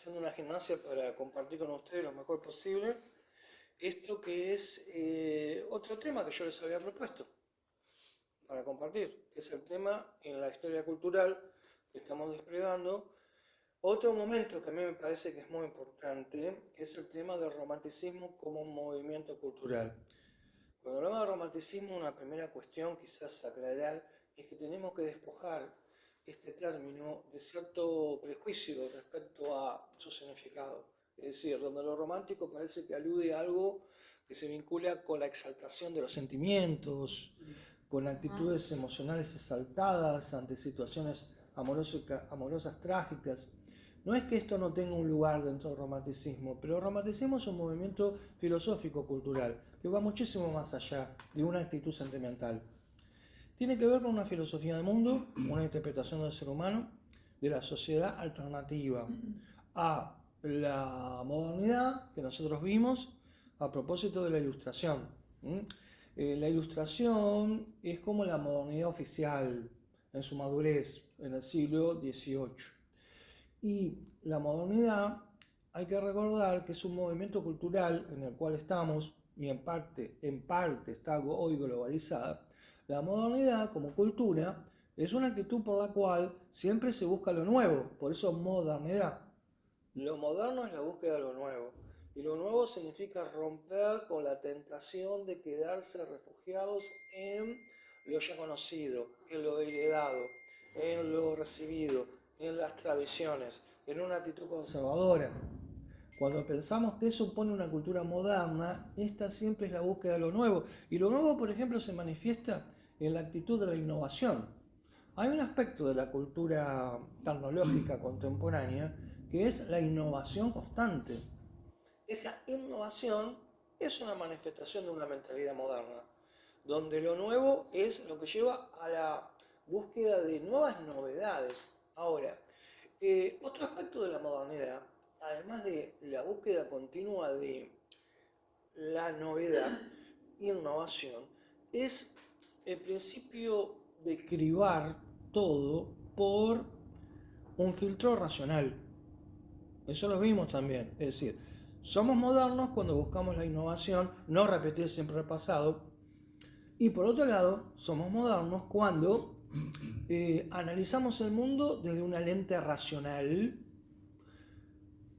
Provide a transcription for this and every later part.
haciendo una gimnasia para compartir con ustedes lo mejor posible esto que es otro tema que yo les había propuesto para compartir, que es el tema en la historia cultural que estamos desplegando. Otro momento que a mí me parece que es muy importante es el tema del romanticismo como un movimiento cultural. Cuando hablamos de romanticismo, una primera cuestión quizás a aclarar es que tenemos que despojar este término de cierto prejuicio respecto a su significado. Es decir, donde lo romántico parece que alude a algo que se vincula con la exaltación de los sentimientos, con actitudes emocionales exaltadas ante situaciones amorosas trágicas. No es que esto no tenga un lugar dentro del romanticismo, pero el romanticismo es un movimiento filosófico-cultural que va muchísimo más allá de una actitud sentimental. Tiene que ver con una filosofía del mundo, una interpretación del ser humano, de la sociedad alternativa a la modernidad que nosotros vimos a propósito de la Ilustración. La Ilustración es como la modernidad oficial en su madurez en el siglo XVIII. Y la modernidad, hay que recordar que es un movimiento cultural en el cual estamos, y en parte está hoy globalizada. La modernidad como cultura es una actitud por la cual siempre se busca lo nuevo, por eso modernidad. Lo moderno es la búsqueda de lo nuevo, y lo nuevo significa romper con la tentación de quedarse refugiados en lo ya conocido, en lo heredado, en lo recibido, en las tradiciones, en una actitud conservadora. Cuando pensamos que supone una cultura moderna, esta siempre es la búsqueda de lo nuevo. Y lo nuevo, por ejemplo, se manifiesta en la actitud de la innovación. Hay un aspecto de la cultura tecnológica contemporánea que es la innovación constante. Esa innovación es una manifestación de una mentalidad moderna, donde lo nuevo es lo que lleva a la búsqueda de nuevas novedades. Ahora, otro aspecto de la modernidad, además de la búsqueda continua de la novedad, innovación, es el principio de cribar todo por un filtro racional. Eso lo vimos también. Es decir, somos modernos cuando buscamos la innovación, no repetir siempre el pasado. Y por otro lado, somos modernos cuando analizamos el mundo desde una lente racional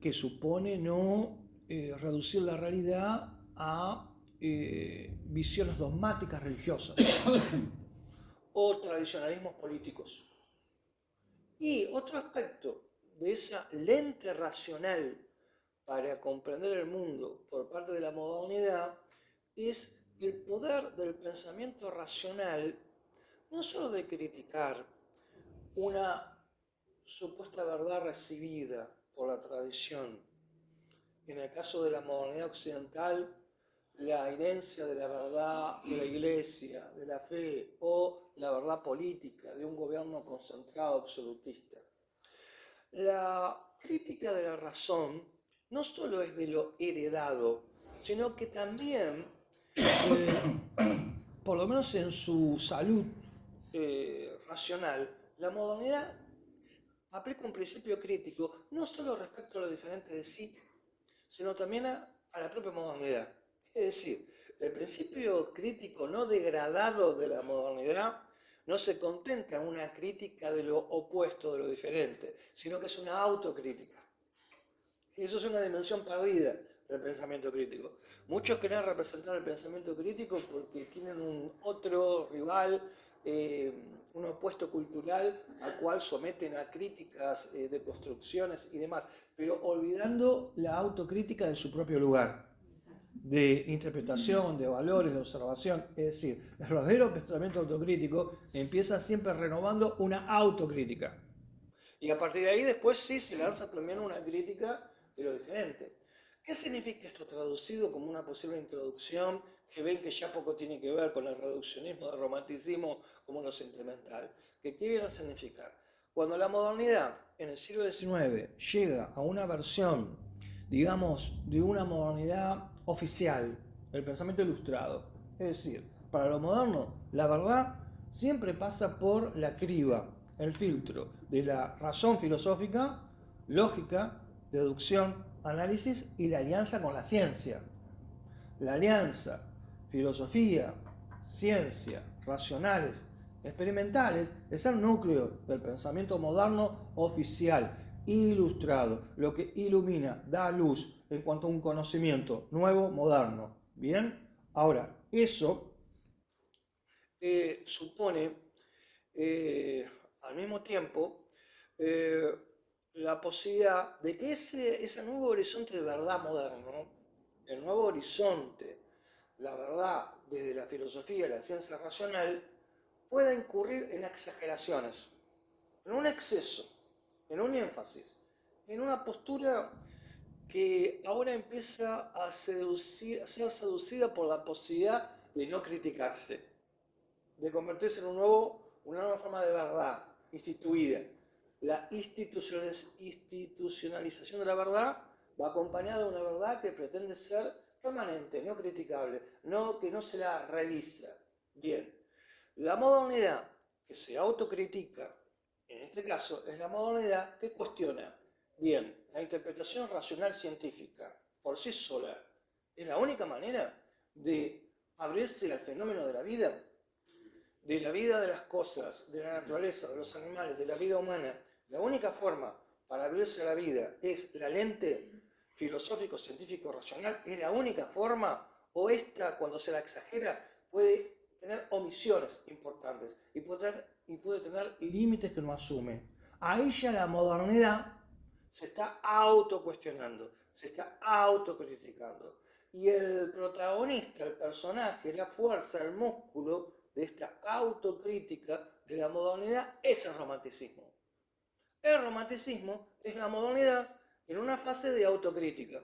que supone no reducir la realidad a visiones dogmáticas religiosas o tradicionalismos políticos. Y otro aspecto de esa lente racional para comprender el mundo por parte de la modernidad es el poder del pensamiento racional, no solo de criticar una supuesta verdad recibida por la tradición. En el caso de la modernidad occidental, la herencia de la verdad de la iglesia, de la fe, o la verdad política de un gobierno concentrado absolutista. La crítica de la razón no solo es de lo heredado, sino que también, por lo menos en su salud racional, la modernidad aplica un principio crítico no solo respecto a lo diferente de sí, sino también a la propia modernidad. Es decir, el principio crítico no degradado de la modernidad no se contenta en una crítica de lo opuesto, de lo diferente, sino que es una autocrítica. Y eso es una dimensión perdida del pensamiento crítico. Muchos quieren representar el pensamiento crítico porque tienen un otro rival, un opuesto cultural al cual someten a críticas de construcciones y demás, pero olvidando la autocrítica de su propio lugar, de interpretación, de valores, de observación. Es decir, el verdadero pensamiento autocrítico empieza siempre renovando una autocrítica. Y a partir de ahí después sí se lanza también una crítica de lo diferente. ¿Qué significa esto traducido como una posible introducción que ven que ya poco tiene que ver con el reduccionismo del romanticismo como lo sentimental? ¿Qué viene a significar? Cuando la modernidad en el siglo XIX llega a una versión, digamos, de una modernidad oficial, el pensamiento ilustrado, es decir, para lo moderno, la verdad siempre pasa por la criba, el filtro de la razón filosófica, lógica, deducción, análisis y la alianza con la ciencia. La alianza, filosofía, ciencia, racionales, experimentales, es el núcleo del pensamiento moderno oficial, ilustrado, lo que ilumina, da luz en cuanto a un conocimiento nuevo, moderno. ¿Bien? Ahora, eso supone al mismo tiempo la posibilidad de que ese nuevo horizonte de verdad moderno, el nuevo horizonte, la verdad desde la filosofía y la ciencia racional, pueda incurrir en exageraciones, en un exceso, en un énfasis, en una postura que ahora empieza a ser seducida por la posibilidad de no criticarse, de convertirse en una nueva forma de verdad instituida. La institucionalización de la verdad va acompañada de una verdad que pretende ser permanente, no criticable, que no se la revisa. Bien, la modernidad que se autocritica, en este caso, es la modernidad que cuestiona. Bien, la interpretación racional científica por sí sola es la única manera de abrirse al fenómeno de la vida de las cosas, de la naturaleza, de los animales, de la vida humana. La única forma para abrirse a la vida es la lente filosófico, científico, racional. Es la única forma, o esta, cuando se la exagera, puede tener omisiones importantes y puede tener límites que no asume. Ahí ya la modernidad se está autocuestionando, se está autocriticando. Y el protagonista, el personaje, la fuerza, el músculo de esta autocrítica de la modernidad es el romanticismo. El romanticismo es la modernidad en una fase de autocrítica.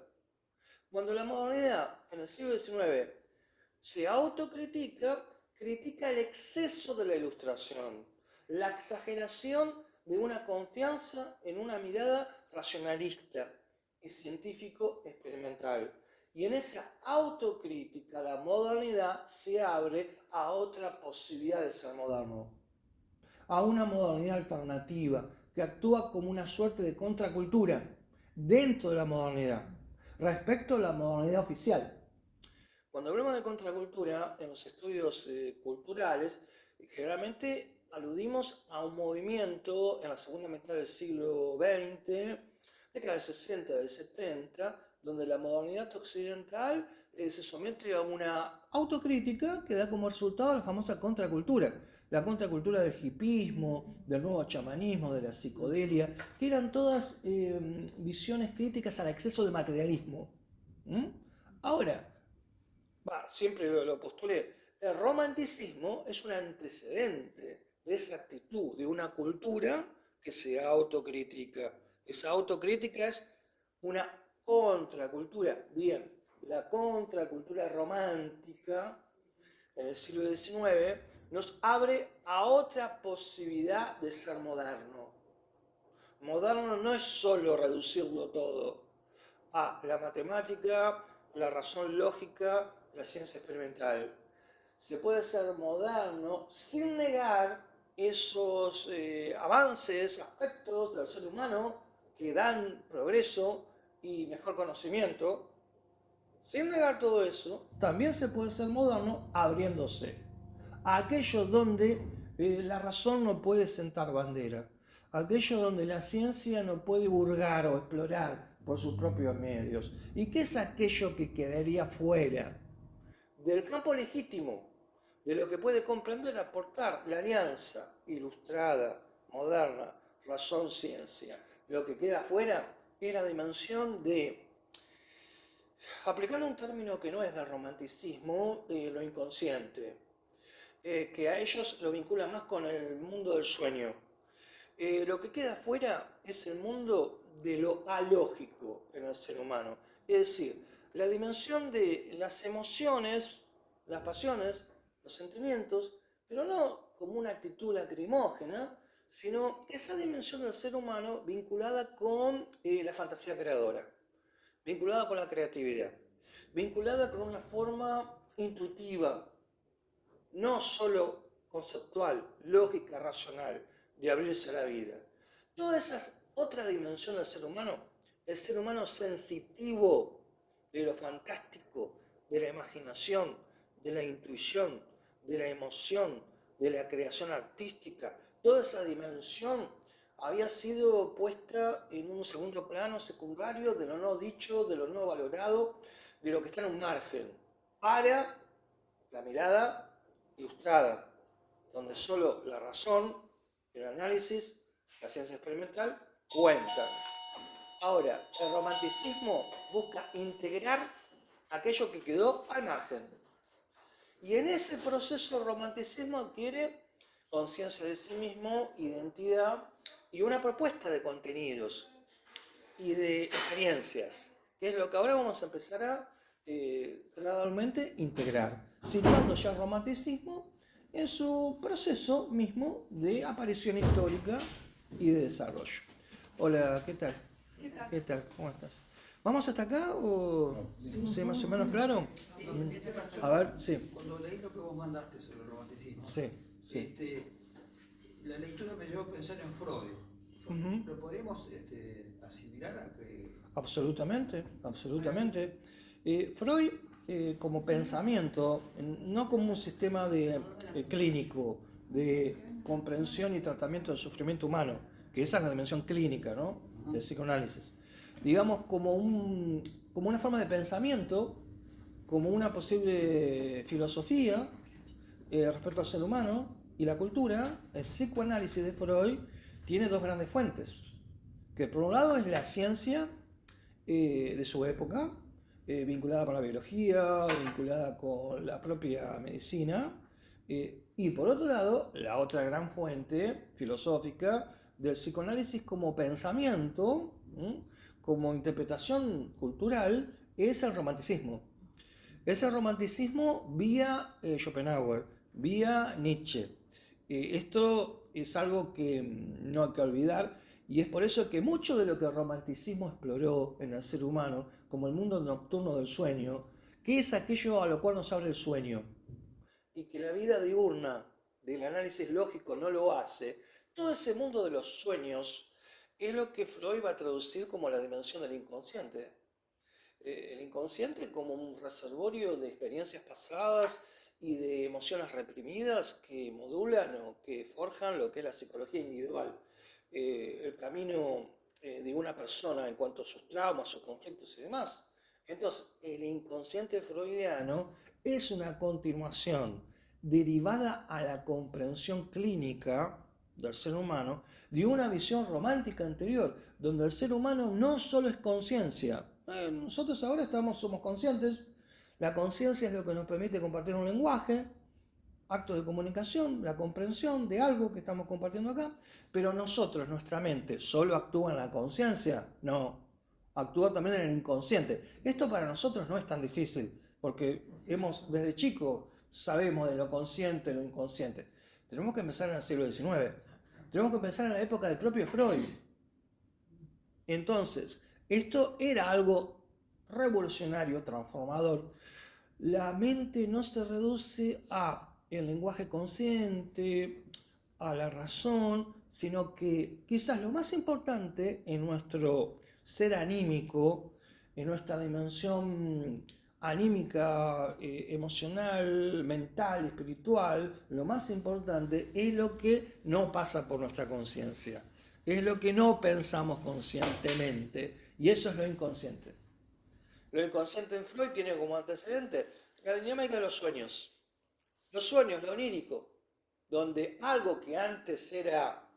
Cuando la modernidad en el siglo XIX se autocritica, critica el exceso de la ilustración, la exageración de una confianza en una mirada racionalista y científico-experimental. Y en esa autocrítica la modernidad se abre a otra posibilidad de ser moderno, a una modernidad alternativa que actúa como una suerte de contracultura dentro de la modernidad, respecto a la modernidad oficial. Cuando hablamos de contracultura en los estudios culturales, generalmente aludimos a un movimiento en la segunda mitad del siglo XX, década del 60, del 70, donde la modernidad occidental se somete a una autocrítica que da como resultado la famosa contracultura. La contracultura del hipismo, del nuevo chamanismo, de la psicodelia, que eran todas visiones críticas al exceso de materialismo. Ahora, siempre lo postulé, el romanticismo es un antecedente de esa actitud, de una cultura que se autocritica. Esa autocrítica es una contracultura. Bien, la contracultura romántica en el siglo XIX nos abre a otra posibilidad de ser moderno. Moderno no es solo reducirlo todo a la matemática, la razón lógica, la ciencia experimental. Se puede ser moderno sin negar esos avances, aspectos del ser humano que dan progreso y mejor conocimiento. Sin negar todo eso, también se puede ser moderno abriéndose a aquello donde la razón no puede sentar bandera, aquello donde la ciencia no puede hurgar o explorar por sus propios medios. ¿Y qué es aquello que quedaría fuera del campo legítimo, de lo que puede comprender, aportar la alianza ilustrada, moderna, razón-ciencia? Lo que queda fuera es la dimensión de, aplicando un término que no es del romanticismo, lo inconsciente, que a ellos lo vinculan más con el mundo del sueño. Lo que queda fuera es el mundo de lo alógico en el ser humano, es decir, la dimensión de las emociones, las pasiones, los sentimientos, pero no como una actitud lacrimógena, sino esa dimensión del ser humano vinculada con la fantasía creadora, vinculada con la creatividad, vinculada con una forma intuitiva, no solo conceptual, lógica, racional, de abrirse a la vida. Toda esa otra dimensión del ser humano el ser humano sensitivo de lo fantástico, de la imaginación, de la intuición, de la emoción, de la creación artística, toda esa dimensión había sido puesta en un segundo plano secundario de lo no dicho, de lo no valorado, de lo que está en un margen, para la mirada ilustrada, donde solo la razón, el análisis, la ciencia experimental cuentan. Ahora, el romanticismo busca integrar aquello que quedó al margen. Y en ese proceso el romanticismo adquiere conciencia de sí mismo, identidad y una propuesta de contenidos y de experiencias, que es lo que ahora vamos a empezar a gradualmente integrar, situando ya el romanticismo en su proceso mismo de aparición histórica y de desarrollo. Hola, ¿qué tal? ¿Qué tal? ¿Qué tal? ¿Cómo estás? ¿Vamos hasta acá o sí, más o menos claro? A ver, sí. Cuando leí lo que vos mandaste sobre el romanticismo, Sí, sí. la lectura me llevó a pensar en Freud. Ujú. ¿Lo podríamos asimilar a que...? Absolutamente, absolutamente. Freud, como pensamiento, no como un sistema clínico de comprensión y tratamiento del sufrimiento humano, que esa es la dimensión clínica, ¿no?, del psicoanálisis. Digamos, como una forma de pensamiento, como una posible filosofía respecto al ser humano y la cultura. El psicoanálisis de Freud tiene dos grandes fuentes, que por un lado es la ciencia de su época, vinculada con la biología, vinculada con la propia medicina, y por otro lado, la otra gran fuente filosófica del psicoanálisis como pensamiento, como interpretación cultural, es el romanticismo. Es el romanticismo vía Schopenhauer, vía Nietzsche. Esto es algo que no hay que olvidar, y es por eso que mucho de lo que el romanticismo exploró en el ser humano, como el mundo nocturno del sueño, que es aquello a lo cual nos abre el sueño, y que la vida diurna del análisis lógico no lo hace, todo ese mundo de los sueños es lo que Freud va a traducir como la dimensión del inconsciente. El inconsciente como un reservorio de experiencias pasadas y de emociones reprimidas que modulan o que forjan lo que es la psicología individual. El camino de una persona en cuanto a sus traumas, sus conflictos y demás. Entonces, el inconsciente freudiano es una continuación derivada a la comprensión clínica del ser humano de una visión romántica anterior, donde el ser humano no solo es conciencia. Nosotros ahora somos conscientes. La conciencia es lo que nos permite compartir un lenguaje, actos de comunicación, la comprensión de algo que estamos compartiendo acá, pero nosotros, nuestra mente, ¿solo actúa en la conciencia? No, actúa también en el inconsciente. Esto para nosotros no es tan difícil, porque desde chicos sabemos de lo consciente, lo inconsciente. Tenemos que empezar en el siglo XIX. Tenemos que empezar en la época del propio Freud. Entonces, esto era algo revolucionario, transformador. La mente no se reduce a el lenguaje consciente, a la razón, sino que quizás lo más importante en nuestro ser anímico, en nuestra dimensión anímica, emocional, mental, espiritual, lo más importante es lo que no pasa por nuestra conciencia, es lo que no pensamos conscientemente, y eso es lo inconsciente. Lo inconsciente en Freud tiene como antecedente la dinámica de los sueños. Los sueños, lo onírico, donde algo que antes era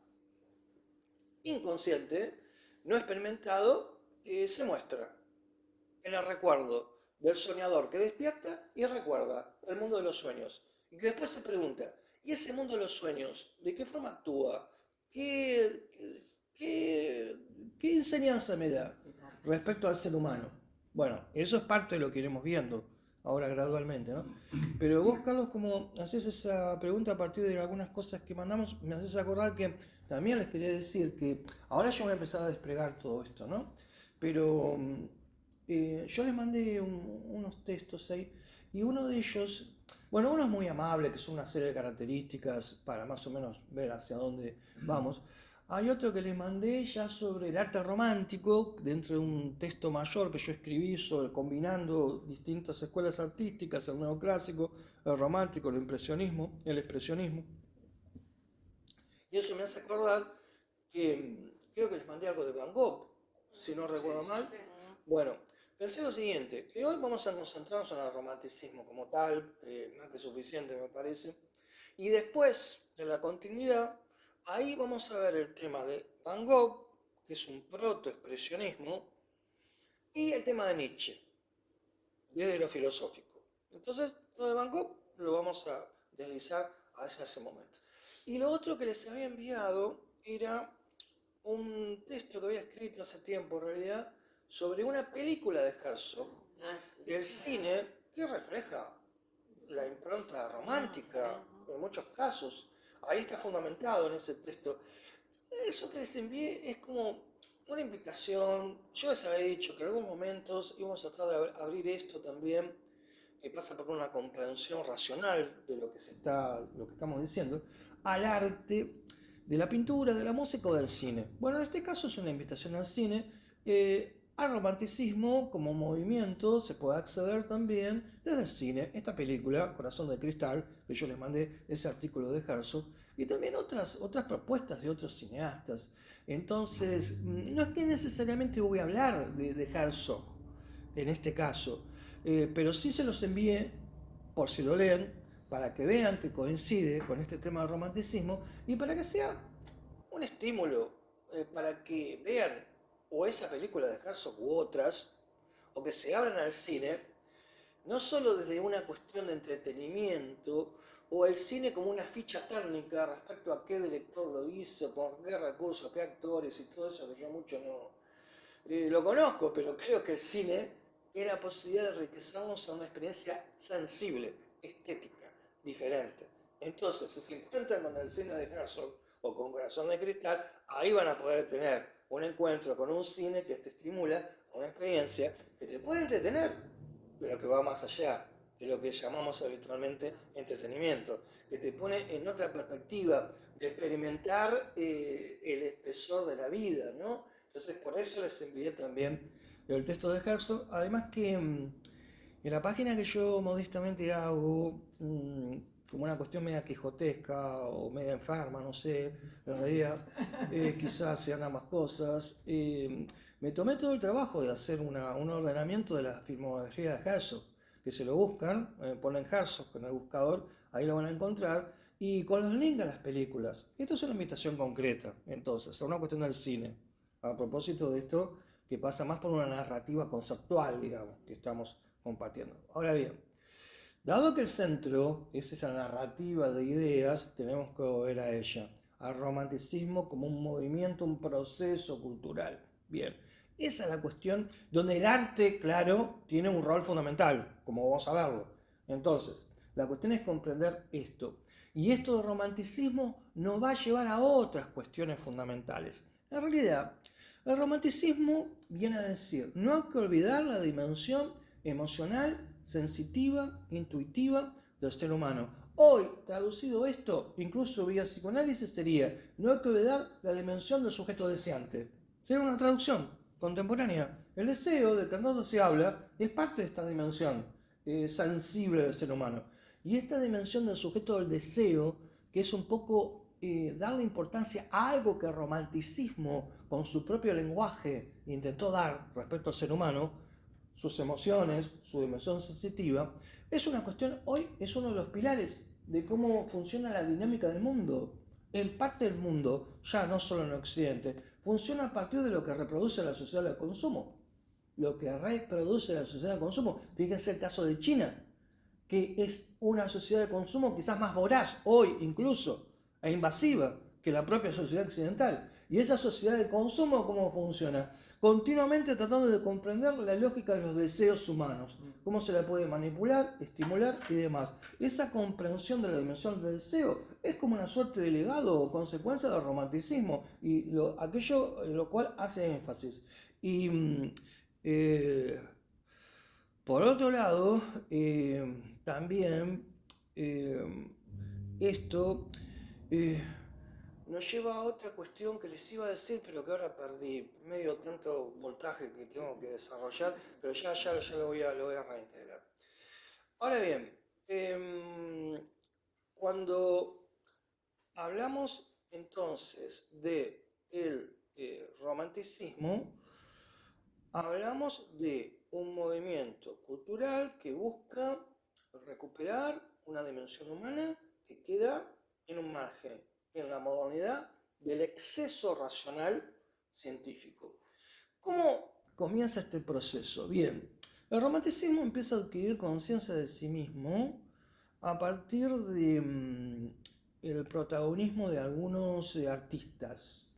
inconsciente, no experimentado, se muestra en el recuerdo del soñador que despierta y recuerda el mundo de los sueños. Y que después se pregunta, ¿y ese mundo de los sueños de qué forma actúa? ¿Qué enseñanza me da respecto al ser humano? Bueno, eso es parte de lo que iremos viendo ahora gradualmente, ¿no? Pero vos, Carlos, como haces esa pregunta a partir de algunas cosas que mandamos, me haces acordar que también les quería decir que ahora yo voy a empezar a desplegar todo esto, ¿no? Pero yo les mandé unos textos ahí, y uno de ellos, bueno, uno es muy amable, que son una serie de características para más o menos ver hacia dónde vamos. hay otro que les mandé ya sobre el arte romántico, dentro de un texto mayor que yo escribí combinando distintas escuelas artísticas, el neoclásico, el romántico, el impresionismo, el expresionismo. Y eso me hace acordar que creo que les mandé algo de Van Gogh, si no recuerdo mal. Bueno, pensé lo siguiente, que hoy vamos a concentrarnos en el romanticismo como tal, más que suficiente me parece, y después de la continuidad, ahí vamos a ver el tema de Van Gogh, que es un protoexpresionismo, y el tema de Nietzsche, desde lo filosófico. Entonces, lo de Van Gogh lo vamos a deslizar hacia ese momento. Y lo otro que les había enviado era un texto que había escrito hace tiempo, en realidad, sobre una película de Herzog, el cine, que refleja la impronta romántica en muchos casos. Ahí está fundamentado en ese texto. Eso que les envié es como una invitación. Yo les había dicho que en algunos momentos íbamos a tratar de abrir esto también, que pasa por una comprensión racional de lo que estamos diciendo, al arte de la pintura, de la música o del cine. Bueno, en este caso es una invitación al cine. Al romanticismo como movimiento se puede acceder también desde el cine. Esta película, Corazón de Cristal, que yo les mandé ese artículo de Herzog, y también otras propuestas de otros cineastas. Entonces, no es que necesariamente voy a hablar de Herzog en este caso, pero sí se los envié, por si lo leen, para que vean que coincide con este tema del romanticismo y para que sea un estímulo, para que vean o esa película de Herzog u otras, o que se abran al cine, no solo desde una cuestión de entretenimiento, o el cine como una ficha técnica respecto a qué director lo hizo, con qué recursos, qué actores y todo eso, que yo mucho no lo conozco, pero creo que el cine es la posibilidad de enriquecernos a una experiencia sensible, estética, diferente. Entonces, si se encuentran con el cine de Herzog o con Corazón de Cristal, ahí van a poder tener un encuentro con un cine que te estimula a una experiencia que te puede entretener, pero que va más allá de lo que llamamos habitualmente entretenimiento, que te pone en otra perspectiva de experimentar el espesor de la vida, ¿no? Entonces, por eso les envié también el texto de Herzog, además que en la página que yo modestamente hago, como una cuestión media quijotesca o media enferma, no sé, en realidad quizás sean ambas cosas, me tomé todo el trabajo de hacer un ordenamiento de la filmografía de Herzog, que se lo buscan, ponen Herzog en el buscador, ahí lo van a encontrar, y con los links a las películas. Esto es una invitación concreta, entonces, a una cuestión del cine, a propósito de esto que pasa más por una narrativa conceptual, digamos, que estamos compartiendo. Ahora bien, dado que el centro es esa narrativa de ideas, tenemos que volver a ella, al romanticismo como un movimiento, un proceso cultural. Bien, esa es la cuestión donde el arte, claro, tiene un rol fundamental, como vamos a verlo. Entonces, la cuestión es comprender esto. Y esto del romanticismo nos va a llevar a otras cuestiones fundamentales. En realidad, el romanticismo viene a decir, no hay que olvidar la dimensión emocional, sensitiva, intuitiva del ser humano. Hoy, traducido esto, incluso vía psicoanálisis, sería, no hay que olvidar la dimensión del sujeto deseante. Sería una traducción contemporánea. El deseo del que tanto se habla es parte de esta dimensión sensible del ser humano. Y esta dimensión del sujeto del deseo, que es un poco darle importancia a algo que el romanticismo, con su propio lenguaje, intentó dar respecto al ser humano, sus emociones, su dimensión sensitiva, es una cuestión, hoy es uno de los pilares de cómo funciona la dinámica del mundo. En parte del mundo, ya no solo en Occidente, funciona a partir de lo que reproduce la sociedad del consumo. Lo que reproduce la sociedad de consumo. Fíjense el caso de China, que es una sociedad de consumo quizás más voraz hoy incluso e invasiva que la propia sociedad occidental. Y esa sociedad de consumo, ¿cómo funciona? Continuamente tratando de comprender la lógica de los deseos humanos, cómo se la puede manipular, estimular y demás. Esa comprensión de la dimensión del deseo es como una suerte de legado o consecuencia del romanticismo y aquello en lo cual hace énfasis. Y por otro lado, también esto nos lleva a otra cuestión que les iba a decir, pero que ahora perdí, medio tanto voltaje que tengo que desarrollar, pero ya lo voy a reintegrar. Ahora bien, cuando hablamos entonces de el romanticismo, hablamos de un movimiento cultural que busca recuperar una dimensión humana que queda en un margen, en la modernidad del exceso racional científico. ¿Cómo comienza este proceso? Bien, el romanticismo empieza a adquirir conciencia de sí mismo a partir de el protagonismo de algunos artistas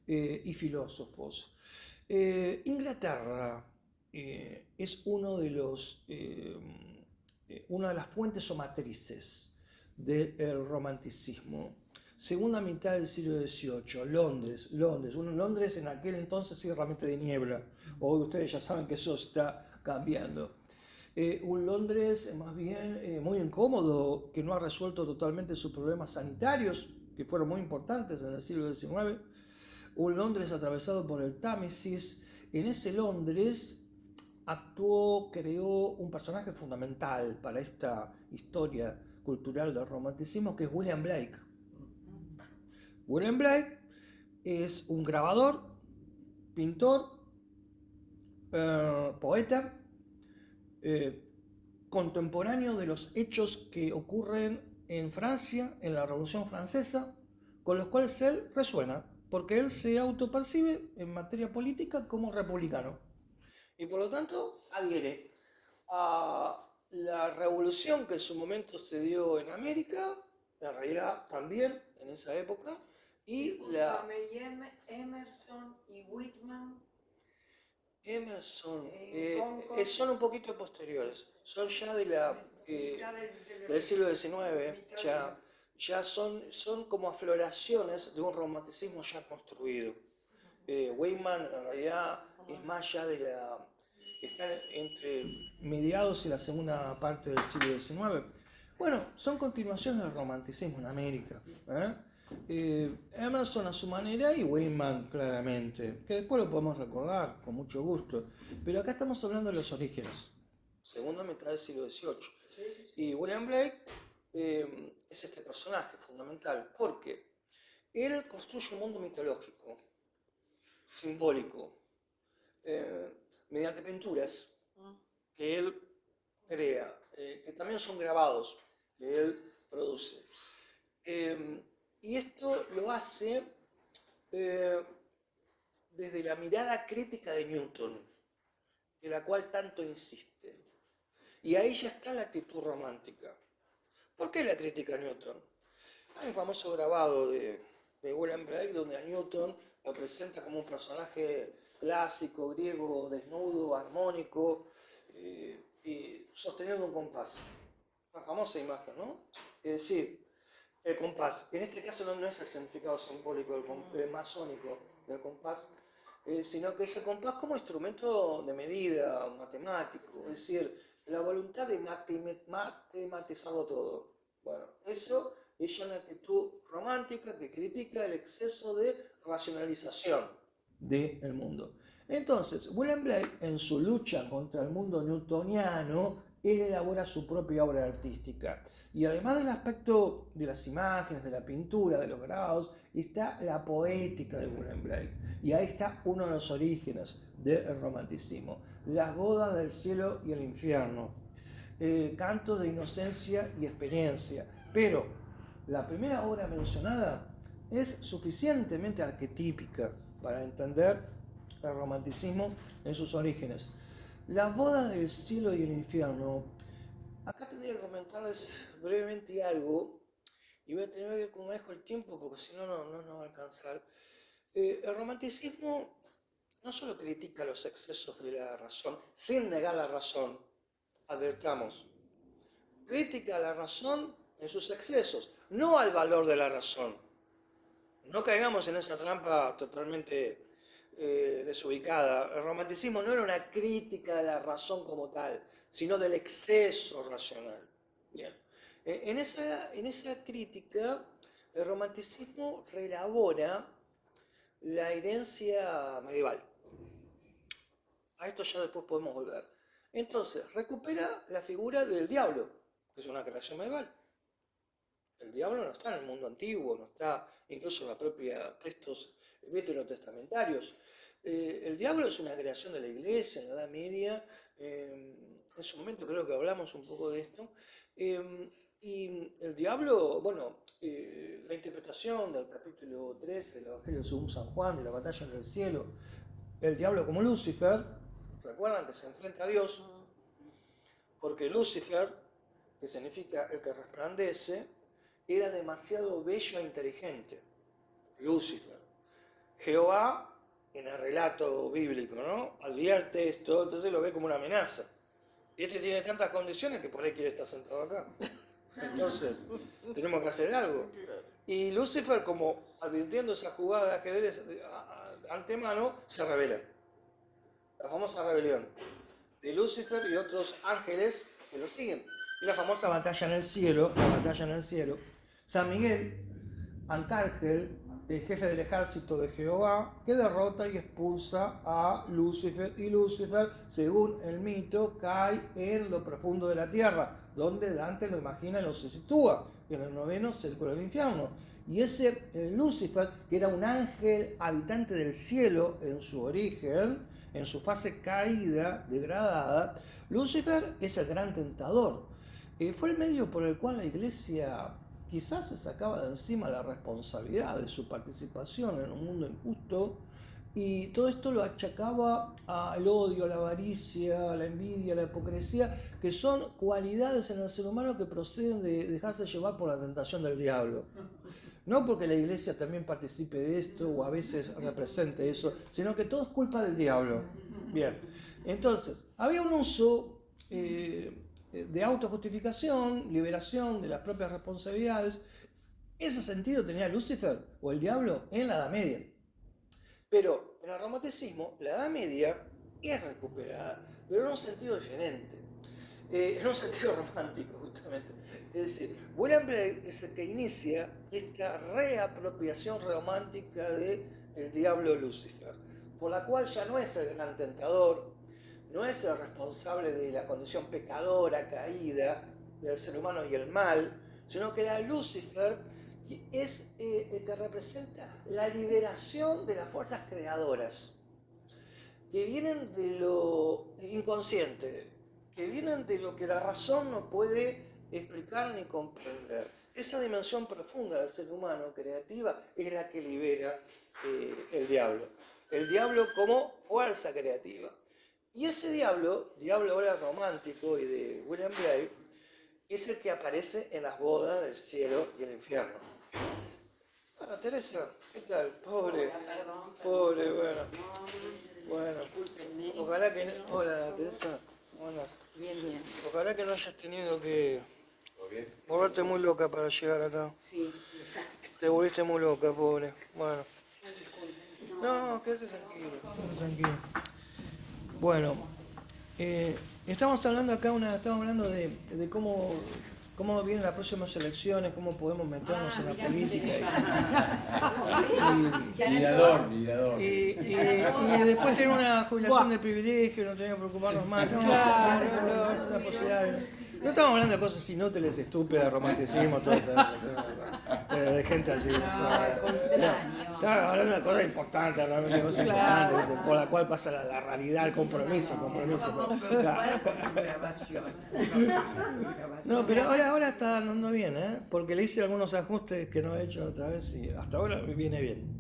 y filósofos. Inglaterra es una de las fuentes o matrices del romanticismo. Segunda mitad del siglo XVIII, Londres en aquel entonces sí realmente de niebla. Hoy ustedes ya saben que eso está cambiando. Un Londres más bien muy incómodo, que no ha resuelto totalmente sus problemas sanitarios, que fueron muy importantes en el siglo XIX. Un Londres atravesado por el Támesis. En ese Londres creó un personaje fundamental para esta historia cultural del romanticismo, que es William Blake. William Blake es un grabador, pintor, poeta, contemporáneo de los hechos que ocurren en Francia, en la Revolución Francesa, con los cuales él resuena, porque él se autopercibe en materia política como republicano. Y por lo tanto adhiere a la revolución que en su momento se dio en América, en realidad también en esa época, y Emerson y Whitman. Emerson son un poquito posteriores, son ya del siglo XIX, ya son como afloraciones de un romanticismo ya construido. Whitman en realidad es más ya está entre mediados y la segunda parte del siglo XIX. Bueno, son continuaciones del romanticismo en América. Emerson a su manera y Whitman claramente, que después lo podemos recordar con mucho gusto. Pero acá estamos hablando de los orígenes, segunda mitad del siglo XVIII. Y William Blake es este personaje fundamental porque él construye un mundo mitológico, simbólico, mediante pinturas que él crea, que también son grabados que él produce. Y esto lo hace desde la mirada crítica de Newton, en la cual tanto insiste. Y ahí ya está la actitud romántica. ¿Por qué la crítica a Newton? Hay un famoso grabado de William Blake donde a Newton lo presenta como un personaje clásico, griego, desnudo, armónico, y sosteniendo un compás. Una famosa imagen, ¿no? Es decir, el compás, en este caso no es el significado simbólico masónico del compás, sino que es el compás como instrumento de medida, matemático, es decir, la voluntad de matematizarlo todo. Bueno, eso es una actitud romántica que critica el exceso de racionalización del mundo. Entonces, William Blake, en su lucha contra el mundo newtoniano, él elabora su propia obra artística. Y además del aspecto de las imágenes, de la pintura, de los grabados, está la poética de William Blake. Y ahí está uno de los orígenes del romanticismo. Las bodas del cielo y el infierno. Cantos de inocencia y experiencia. Pero la primera obra mencionada es suficientemente arquetípica para entender el romanticismo en sus orígenes. Las bodas del cielo y el infierno. Acá tendría que comentarles brevemente algo, y voy a tener que ver cómo manejo el tiempo, porque si no, no va a alcanzar. El romanticismo no solo critica los excesos de la razón, sin negar la razón, advertamos, critica a la razón en sus excesos, no al valor de la razón. No caigamos en esa trampa totalmente desubicada. El romanticismo no era una crítica de la razón como tal, sino del exceso racional. Bien. En esa crítica El romanticismo reelabora la herencia medieval. A esto ya después podemos volver. Entonces, recupera la figura del diablo, que es una creación medieval. El diablo no está en el mundo antiguo, no está incluso en los propios textos veterotestamentarios. El diablo es una creación de la iglesia en la Edad Media. En su momento creo que hablamos un poco de esto. Y el diablo, bueno, la interpretación del capítulo 13 del Evangelio según San Juan, de la batalla en el cielo, el diablo como Lucifer, recuerdan que se enfrenta a Dios, porque Lucifer, que significa el que resplandece, era demasiado bello e inteligente. Lucifer. Jehová, en el relato bíblico, ¿no?, advierte esto, entonces lo ve como una amenaza. Y este tiene tantas condiciones que por ahí quiere estar sentado acá. Entonces, tenemos que hacer algo. Y Lucifer, como advirtiendo esa jugada de ajedrez antemano, se rebela. La famosa rebelión de Lucifer y otros ángeles que lo siguen. Y la famosa batalla en el cielo, San Miguel, arcángel, el jefe del ejército de Jehová, que derrota y expulsa a Lucifer, y Lucifer, según el mito, cae en lo profundo de la tierra, donde Dante lo imagina y lo sitúa, en el 9º círculo del infierno. Y ese Lucifer, que era un ángel habitante del cielo en su origen, en su fase caída, degradada, Lucifer es el gran tentador. Fue el medio por el cual la Iglesia quizás se sacaba de encima la responsabilidad de su participación en un mundo injusto, y todo esto lo achacaba al odio, a la avaricia, a la envidia, a la hipocresía, que son cualidades en el ser humano que proceden de dejarse llevar por la tentación del diablo. No porque la Iglesia también participe de esto o a veces represente eso, sino que todo es culpa del diablo. Bien, entonces, había un uso de autojustificación, liberación de las propias responsabilidades. Ese sentido tenía Lucifer o el diablo en la Edad Media. Pero en el romanticismo, la Edad Media es recuperada, pero en un sentido diferente, en un sentido romántico, justamente. Es decir, William Blake es el que inicia esta reapropiación romántica del diablo Lucifer, por la cual ya no es el gran tentador, no es el responsable de la condición pecadora, caída del ser humano y el mal, sino que era Lucifer, que es el que representa la liberación de las fuerzas creadoras, que vienen de lo inconsciente, que vienen de lo que la razón no puede explicar ni comprender. Esa dimensión profunda del ser humano, creativa, es la que libera el diablo. El diablo como fuerza creativa. Y ese diablo ahora romántico y de William Blake, es el que aparece en las bodas del cielo y el infierno. Ah, Teresa, ¿qué tal? Pobre, pobre, bueno. Bueno, ojalá que... Hola, Teresa, buenas. Bien. Ojalá que no hayas tenido que volverte muy loca para llegar acá. Sí, exacto. Te volviste muy loca, pobre. Bueno. No, quédate tranquilo. Bueno, estamos hablando acá, estamos hablando de cómo vienen las próximas elecciones, cómo podemos meternos en la política. Mirador. Y después tener una jubilación de privilegio, no tener que preocuparnos más. La posibilidad. No estamos hablando de cosas inútiles, estúpidas, romanticismo, todo esto, de gente así. Estamos hablando de cosas importantes, realmente cosas importantes, por la cual pasa la realidad, el compromiso. No, pero ahora está andando bien, porque le hice algunos ajustes que no he hecho otra vez y hasta ahora viene bien.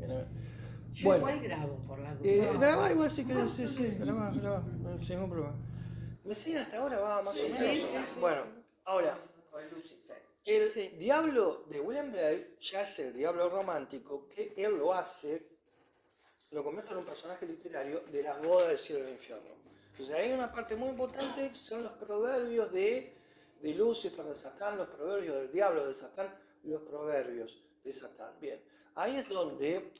Yo igual grabo por la duda. Grabá igual si querés, sí, grabá, sin ningún problema. ¿Me siguen hasta ahora? Va más o menos. Sí. Bueno, ahora, el diablo de William Blake ya es el diablo romántico, que él lo convierte en un personaje literario de las bodas del cielo y del infierno. Entonces hay una parte muy importante, son los proverbios de Lucifer, de Satán, los proverbios del diablo, de Satán, los proverbios de Satán. Bien, ahí es donde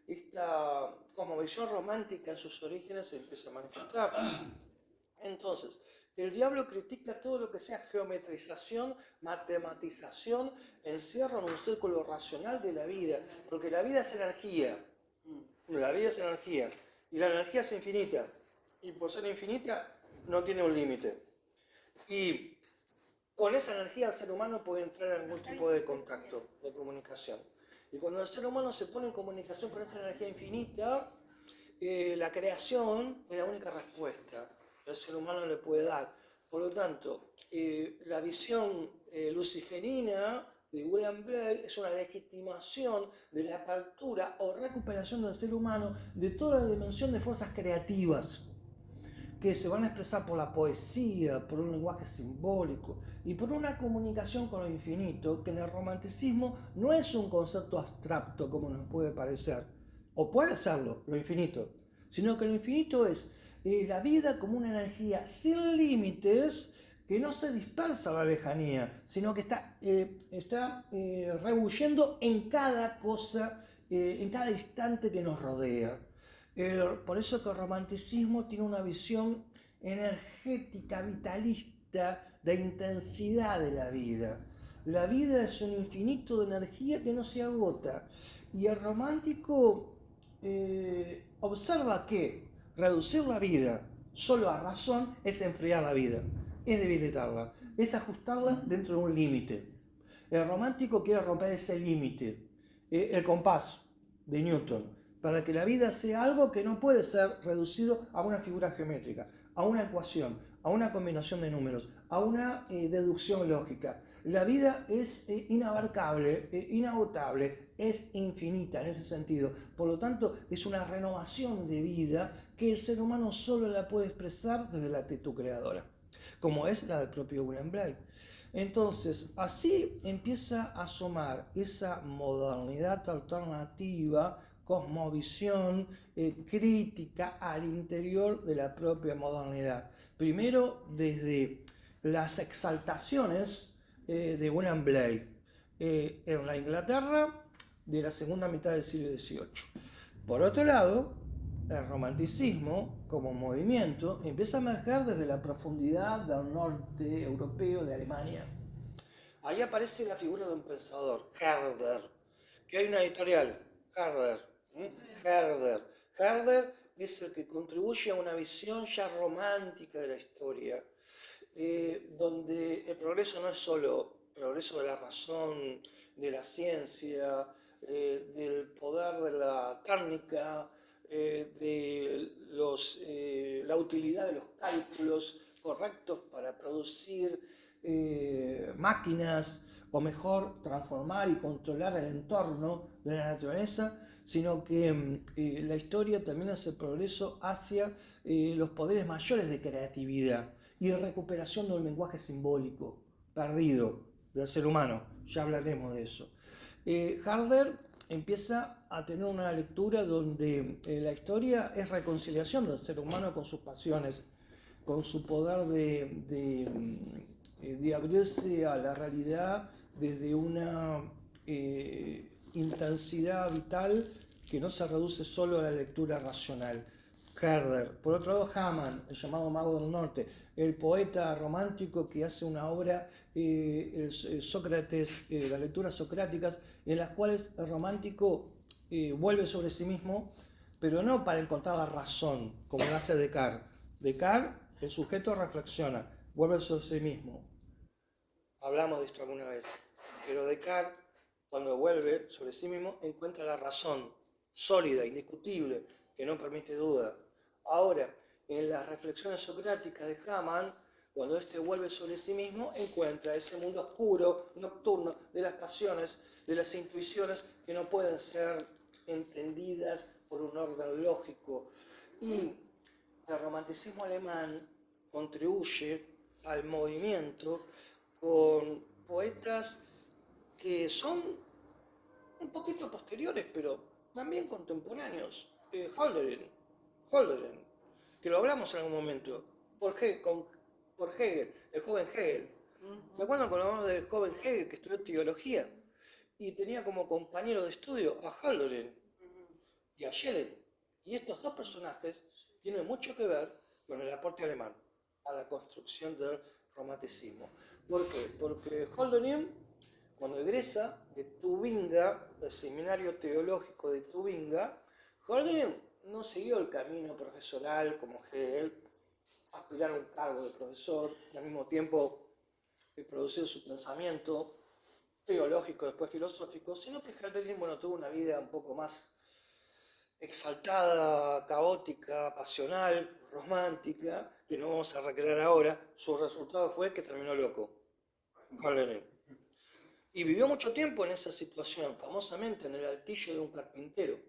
esta cosmovisión romántica en sus orígenes se empieza a manifestar. Entonces, El diablo critica todo lo que sea geometrización, matematización, encierro en un círculo racional de la vida, porque la vida es energía. La vida es energía. Y la energía es infinita. Y por ser infinita, no tiene un límite. Y con esa energía el ser humano puede entrar en algún tipo de contacto, de comunicación. Y cuando el ser humano se pone en comunicación con esa energía infinita, la creación es la única respuesta que el ser humano le puede dar. Por lo tanto, la visión luciferina de William Blake es una legitimación de la apertura o recuperación del ser humano de toda la dimensión de fuerzas creativas que se van a expresar por la poesía, por un lenguaje simbólico y por una comunicación con lo infinito, que en el romanticismo no es un concepto abstracto como nos puede parecer, o puede serlo, lo infinito, sino que lo infinito es la vida como una energía sin límites que no se dispersa a la lejanía, sino que está rebulliendo en cada cosa, en cada instante que nos rodea. Por eso que el romanticismo tiene una visión energética, vitalista, de intensidad de la vida. La vida es un infinito de energía que no se agota. Y el romántico observa que reducir la vida solo a razón es enfriar la vida, es debilitarla, es ajustarla dentro de un límite. El romántico quiere romper ese límite, el compás de Newton, para que la vida sea algo que no puede ser reducido a una figura geométrica, a una ecuación, a una combinación de números, a una deducción lógica. La vida es inabarcable, inagotable, es infinita en ese sentido. Por lo tanto, es una renovación de vida que el ser humano solo la puede expresar desde la actitud creadora, como es la del propio William Blake. Entonces, así empieza a asomar esa modernidad alternativa, cosmovisión crítica al interior de la propia modernidad. Primero, desde las exaltaciones de William Blake en la Inglaterra de la segunda mitad del siglo XVIII. Por otro lado, el romanticismo como movimiento empieza a emerger desde la profundidad del norte europeo de Alemania. Ahí aparece la figura de un pensador, Herder, que hay una editorial, Herder. Herder es el que contribuye a una visión ya romántica de la historia, donde el progreso no es solo progreso de la razón, de la ciencia, del poder de la técnica, de la utilidad de los cálculos correctos para producir máquinas, o mejor, transformar y controlar el entorno de la naturaleza, sino que la historia también hace progreso hacia los poderes mayores de creatividad y recuperación de un lenguaje simbólico perdido del ser humano. Ya hablaremos de eso. Herder empieza a tener una lectura donde la historia es reconciliación del ser humano con sus pasiones, con su poder de abrirse a la realidad desde una intensidad vital que no se reduce solo a la lectura racional. Herder. Por otro lado, Hamann, el llamado Mago del Norte, el poeta romántico que hace una obra, Sócrates, las lecturas socráticas, en las cuales el romántico vuelve sobre sí mismo, pero no para encontrar la razón, como lo hace Descartes. Descartes, el sujeto reflexiona, vuelve sobre sí mismo. Hablamos de esto alguna vez, pero Descartes, cuando vuelve sobre sí mismo, encuentra la razón sólida, indiscutible, que no permite duda. Ahora, en las reflexiones socráticas de Hamann, cuando éste vuelve sobre sí mismo, encuentra ese mundo oscuro, nocturno, de las pasiones, de las intuiciones que no pueden ser entendidas por un orden lógico. Y el romanticismo alemán contribuye al movimiento con poetas que son un poquito posteriores, pero también contemporáneos. Hölderlin, que lo hablamos en algún momento, por Hegel, el joven Hegel. ¿Se acuerdan cuando hablamos del joven Hegel que estudió teología y tenía como compañero de estudio a Hölderlin y a Schelling? Y estos dos personajes tienen mucho que ver con el aporte alemán. a la construcción del romanticismo. ¿Por qué? Porque Hölderlin, cuando egresa de Tubinga, del seminario teológico de Tubinga, Hölderlin no siguió el camino profesoral como Hegel, aspirar a un cargo de profesor y al mismo tiempo producir su pensamiento teológico, después filosófico, sino que Hölderlin, tuvo una vida un poco más exaltada, caótica, pasional, romántica, que no vamos a recrear ahora. Su resultado fue que terminó loco, Hölderlin. Y vivió mucho tiempo en esa situación, famosamente en el altillo de un carpintero,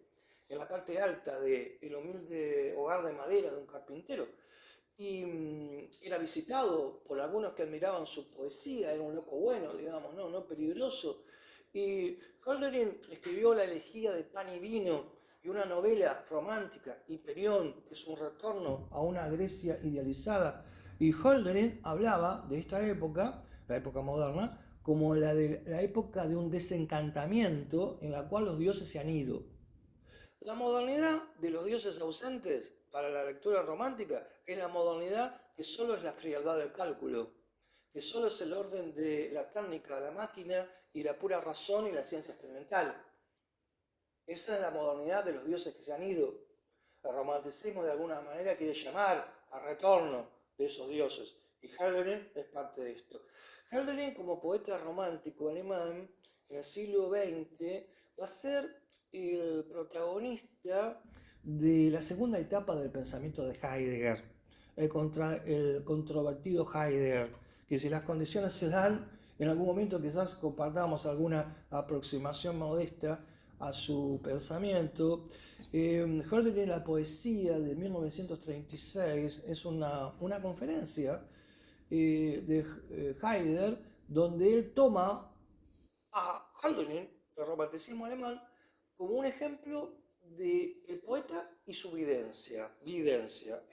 en la parte alta del humilde hogar de madera de un carpintero. Y era visitado por algunos que admiraban su poesía, era un loco bueno, digamos, no peligroso. Y Hölderlin escribió La elegía de pan y vino y una novela romántica, Hiperión, que es un retorno a una Grecia idealizada. Y Hölderlin hablaba de esta época, la época moderna, como la época de un desencantamiento en la cual los dioses se han ido. La modernidad de los dioses ausentes para la lectura romántica es la modernidad que solo es la frialdad del cálculo, que solo es el orden de la técnica de la máquina y la pura razón y la ciencia experimental. Esa es la modernidad de los dioses que se han ido. El romanticismo de alguna manera quiere llamar al retorno de esos dioses y Hölderlin es parte de esto. Hölderlin, como poeta romántico alemán en el siglo XX, va a ser el protagonista de la segunda etapa del pensamiento de Heidegger, el controvertido Heidegger, que si las condiciones se dan, en algún momento quizás compartamos alguna aproximación modesta a su pensamiento. Hölderlin, la poesía de 1936, es una conferencia de Heidegger, donde él toma a Hölderlin, el romanticismo alemán, como un ejemplo del poeta y su videncia.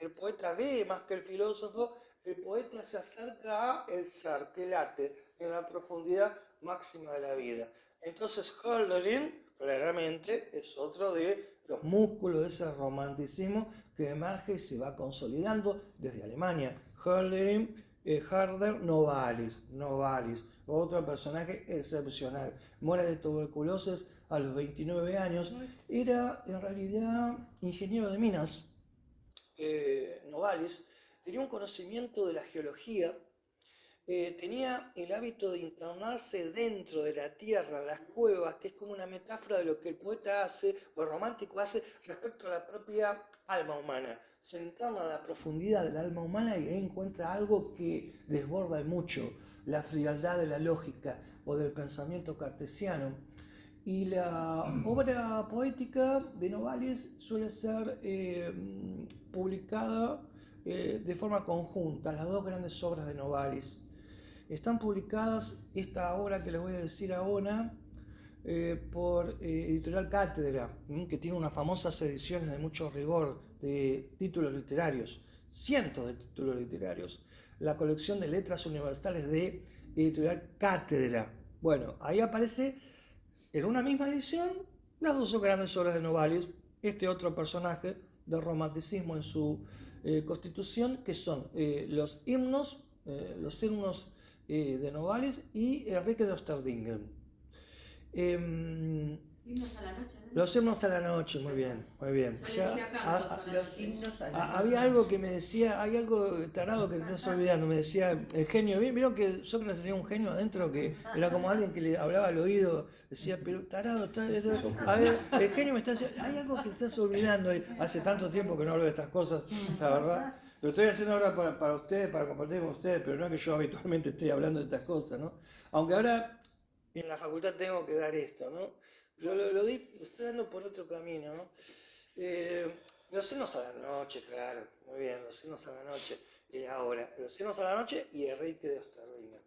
El poeta ve más que el filósofo, el poeta se acerca a el ser que late en la profundidad máxima de la vida. Entonces Hölderlin, claramente, es otro de los músculos de ese romanticismo que emerge y se va consolidando desde Alemania. Hölderlin, Herder Novalis, otro personaje excepcional. Muere de tuberculosis a los 29 años. Era en realidad ingeniero de minas. Novalis tenía un conocimiento de la geología, tenía el hábito de internarse dentro de la tierra, las cuevas, que es como una metáfora de lo que el poeta hace o el romántico hace respecto a la propia alma humana. Se interna a la profundidad del alma humana y ahí encuentra algo que desborda mucho la frialdad de la lógica o del pensamiento cartesiano. Y la obra poética de Novalis suele ser publicada de forma conjunta, las dos grandes obras de Novalis. Están publicadas, esta obra que les voy a decir ahora, por Editorial Cátedra, que tiene unas famosas ediciones de mucho rigor de títulos literarios, cientos de títulos literarios. La colección de letras universales de Editorial Cátedra. Bueno, ahí aparece en una misma edición las dos grandes obras de Novalis, este otro personaje del romanticismo en su constitución, que son los himnos de Novalis y Enrique de Osterdingen. Himnos a la noche, ¿no? Los himnos a la noche, muy bien. Los himnos a la noche. Había algo que me decía, hay algo tarado que te estás olvidando, me decía el genio, ¿vieron que Sócrates tenía un genio adentro que era como alguien que le hablaba al oído, decía, pero tarado, a ver, el genio me está diciendo, hay algo que te estás olvidando, hace tanto tiempo que no hablo de estas cosas, la verdad. Lo estoy haciendo ahora para ustedes, para compartir con ustedes, pero no es que yo habitualmente esté hablando de estas cosas, ¿no? Aunque ahora en la facultad tengo que dar esto, ¿no? Pero lo estoy dando por otro camino, ¿no? Los himnos a la noche, claro, muy bien, los himnos a la noche, ahora, los himnos a la noche y Enrique de Osterdingen.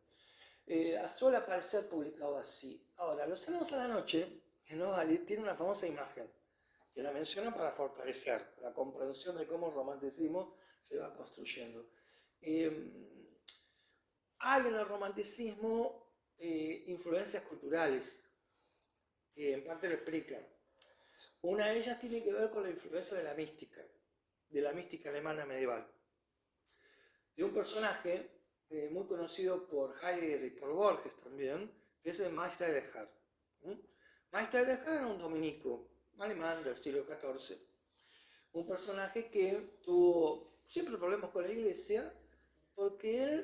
Suele aparecer publicado así. Ahora, los himnos a la noche, en Novalis, tiene una famosa imagen, que la menciona para fortalecer la comprensión de cómo el romanticismo se va construyendo. Hay en el romanticismo influencias culturales, que en parte lo explican. Una de ellas tiene que ver con la influencia de la mística alemana medieval. de un personaje muy conocido por Heidegger y por Borges también, que es el Meister Eckhart. Meister Eckhart era un dominico alemán del siglo XIV, un personaje que tuvo siempre problemas con la iglesia porque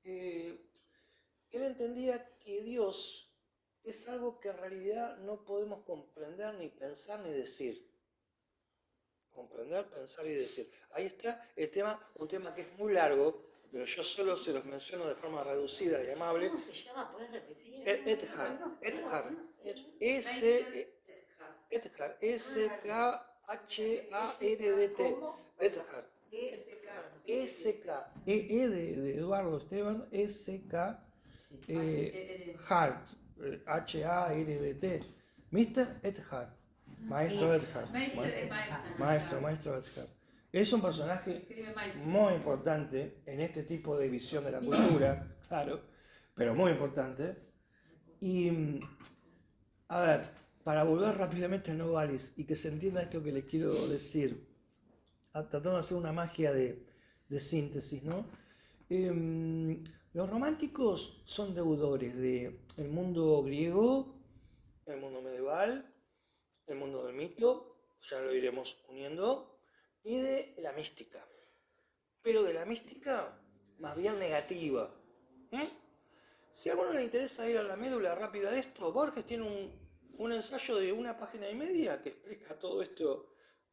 él entendía que Dios es algo que en realidad no podemos comprender, ni pensar, ni decir. Comprender, pensar y decir. Ahí está el tema, un tema que es muy largo, pero yo solo se los menciono de forma reducida y amable. ¿Cómo se llama? ¿Puedes repetir? Eckhart. Eckhart. S-K-H-A-R-D-T. Eckhart. S-K. E de Eduardo Esteban. S-K. Hart. H-A-R-D-T. Mr. Eckhart. Maestro Eckhart. Maestro Eckhart. Es un personaje muy importante en este tipo de visión de la cultura, claro, pero muy importante. Y, a ver, para volver rápidamente a Novalis y que se entienda esto que les quiero decir, tratando de hacer una magia de síntesis, ¿no? Los románticos son deudores del mundo griego, el mundo medieval, el mundo del mito, ya lo iremos uniendo, y de la mística. Pero de la mística más bien negativa. Si a alguno le interesa ir a la médula rápida de esto, Borges tiene un ensayo de 1,5 páginas que explica todo esto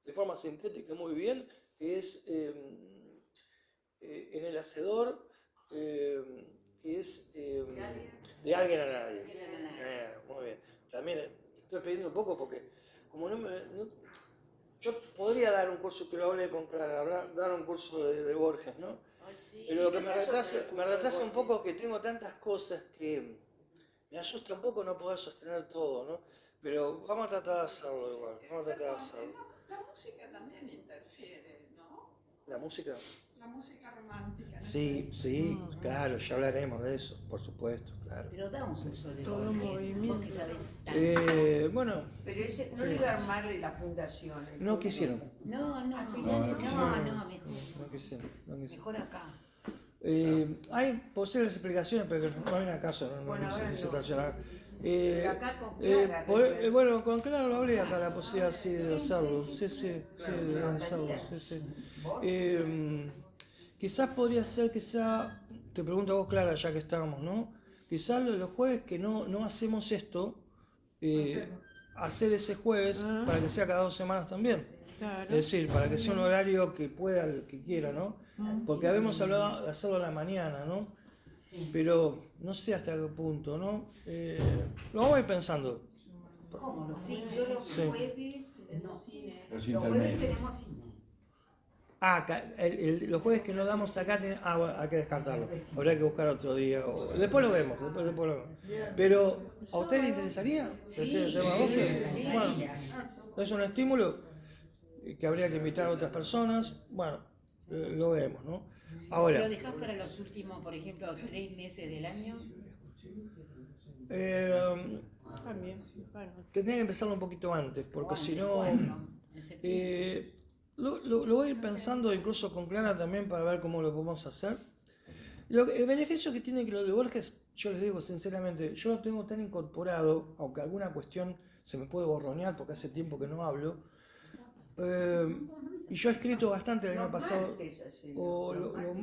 de forma sintética muy bien, que es en el hacedor, que es de alguien a nadie. Muy bien. También estoy pidiendo un poco porque como yo podría dar un curso que lo hablé con Clara, dar un curso de Borges, ¿no? Sí. Pero lo que me retrasa un poco es que tengo tantas cosas que me asusta un poco no poder sostener todo, ¿no? Pero vamos a tratar de hacerlo igual, La música también interfiere, ¿no? ¿La música? La música romántica. Sí, claro, ya hablaremos de eso, por supuesto, claro. Pero da un curso de Todo Borges, movimiento. vos que sabés tanto. Bueno, Pero ese no le iba a armarle la fundación. no quisieron. No, no mejor. No quisieron. Mejor acá. Hay posibles explicaciones, pero que no viene acaso, no Bueno, ahora se no. traccionar. Acá con Clara, Bueno, con Clara lo hablé acá, la posibilidad sí, de hacerlo. Sí, de hacerlo. Sí. Quizás podría ser, te pregunto a vos, Clara, ya que estábamos, ¿no? Quizás los jueves que no hacemos esto, hacer ese jueves para que sea cada 2 semanas también. Claro. Es decir, para que sea un horario que pueda el que quiera, ¿no? Porque habíamos hablado de hacerlo a la mañana, ¿no? Sí. Pero no sé hasta qué punto, ¿no? Lo vamos a ir pensando. ¿Cómo? Sí, yo los Sí. jueves, no. Los Los jueves intermedios. tenemos cine. Los jueves que no damos acá hay que descartarlo. Habría que buscar otro día. Después lo vemos, Pero, ¿a usted le interesaría? Sí, ¿El tema de Borges? sí. Bueno, es un estímulo que habría que invitar a otras personas. Bueno, lo vemos, ¿no? Si Ahora, lo dejás para los últimos, por ejemplo, 3 meses del año. También, bueno. tendría que empezarlo un poquito antes, porque si no... Bueno, en septiembre. Lo voy a ir pensando incluso con Clara también para ver cómo lo podemos hacer. El beneficio que tiene que lo de Borges, yo les digo sinceramente, yo lo tengo tan incorporado, aunque alguna cuestión se me puede borronear porque hace tiempo que no hablo. Y yo he escrito bastante el año pasado. O los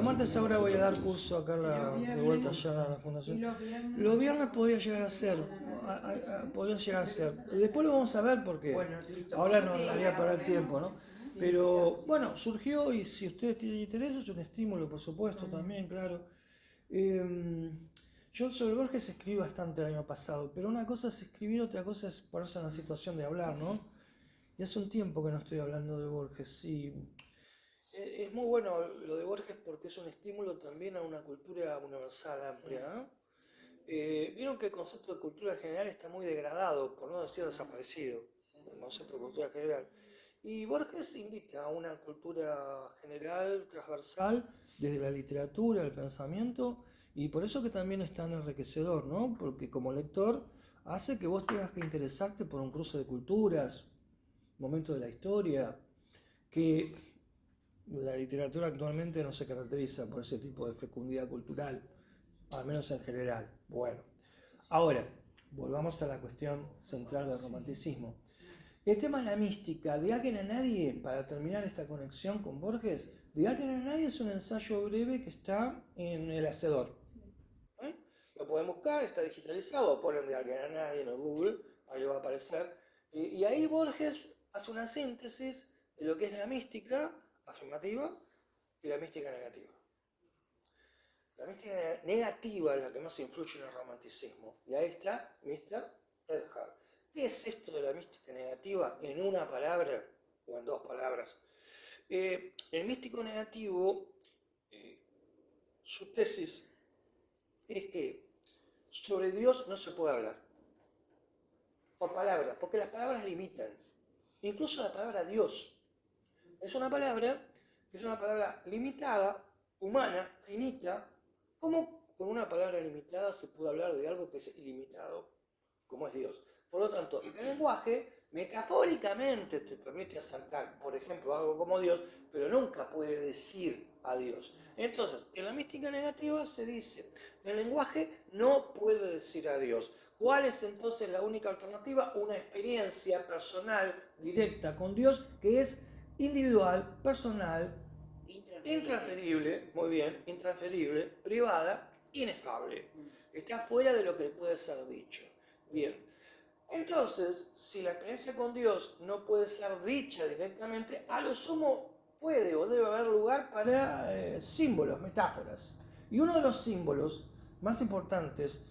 martes ahora voy a dar curso acá de vuelta ya a la fundación. Los viernes podría llegar a ser. Después lo vamos a ver porque Bueno, listo. ahora no daría para el tiempo, ¿no? Pero bueno, surgió y si a ustedes tienen interés es un estímulo, por supuesto, también, claro. Yo sobre Borges escribí bastante el año pasado, pero una cosa es escribir, otra cosa es ponerse en la situación de hablar, ¿no? Y hace un tiempo que no estoy hablando de Borges y es muy bueno lo de Borges porque es un estímulo también a una cultura universal amplia, ¿no? Vieron que el concepto de cultura general está muy degradado, por no decir desaparecido, el concepto de cultura general. Y Borges invita a una cultura general, transversal, desde la literatura, el pensamiento, y por eso que también es tan enriquecedor, ¿no? Porque como lector hace que vos tengas que interesarte por un cruce de culturas, momentos de la historia, que la literatura actualmente no se caracteriza por ese tipo de fecundidad cultural, al menos en general. Bueno, ahora, volvamos a la cuestión central del romanticismo. El tema de la mística, de Alguien a Nadie, para terminar esta conexión con Borges, de Alguien a Nadie es un ensayo breve que está en El Hacedor. Lo pueden buscar, está digitalizado, ponen de Alguien a Nadie en el Google, ahí va a aparecer. Y ahí Borges hace una síntesis de lo que es la mística afirmativa y la mística negativa. La mística negativa es la que más influye en el romanticismo. Y ahí está Mr. Edhard. ¿Qué es esto de la mística negativa en una palabra o en dos palabras? El místico negativo, su tesis es que sobre Dios no se puede hablar por palabras, porque las palabras limitan. Incluso la palabra Dios es una palabra limitada, humana, finita. ¿Cómo con una palabra limitada se puede hablar de algo que es ilimitado, como es Dios? Por lo tanto, el lenguaje metafóricamente te permite acercar, por ejemplo, algo como Dios, pero nunca puede decir a Dios. Entonces, en la mística negativa se dice, el lenguaje no puede decir a Dios. ¿Cuál es entonces la única alternativa? Una experiencia personal, directa con Dios, que es individual, personal, intransferible, muy bien, intransferible, privada, inefable. Está fuera de lo que puede ser dicho. Bien. Entonces, si la experiencia con Dios no puede ser dicha directamente, a lo sumo puede o debe haber lugar para símbolos, metáforas. Y uno de los símbolos más importantes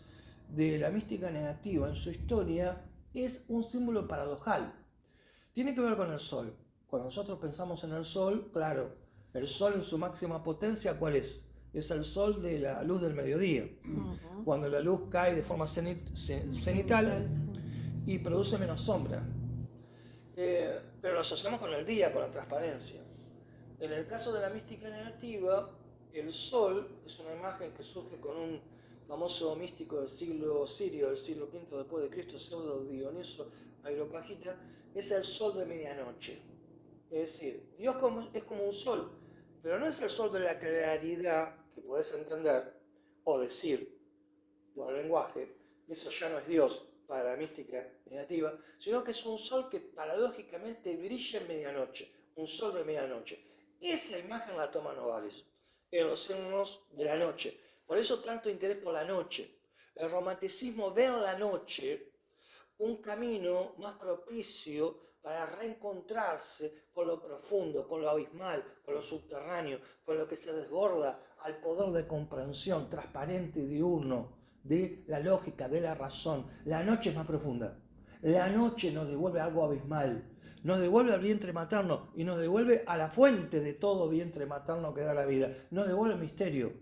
de la mística negativa en su historia es un símbolo paradojal. Tiene que ver con el sol. Cuando nosotros pensamos en el sol, claro, el sol en su máxima potencia, ¿cuál es? Es el sol de la luz del mediodía. Cuando la luz cae de forma cenital y produce menos sombra. Pero lo asociamos con el día, con la transparencia. En el caso de la mística negativa, el sol es una imagen que surge con un famoso místico del siglo sirio, del siglo V después de Cristo, Pseudo Dioniso Areopagita, es el sol de medianoche. Es decir, Dios es como un sol, pero no es el sol de la claridad que puedes entender o decir por el lenguaje, eso ya no es Dios para la mística negativa, sino que es un sol que paradójicamente brilla en medianoche, un sol de medianoche. Esa imagen la toma Novalis en los himnos de la noche. Por eso tanto interés por la noche. El romanticismo ve en la noche un camino más propicio para reencontrarse con lo profundo, con lo abismal, con lo subterráneo, con lo que se desborda al poder de comprensión transparente y diurno de la lógica, de la razón. La noche es más profunda. La noche nos devuelve algo abismal, nos devuelve al vientre materno y nos devuelve a la fuente de todo vientre materno que da la vida. Nos devuelve el misterio,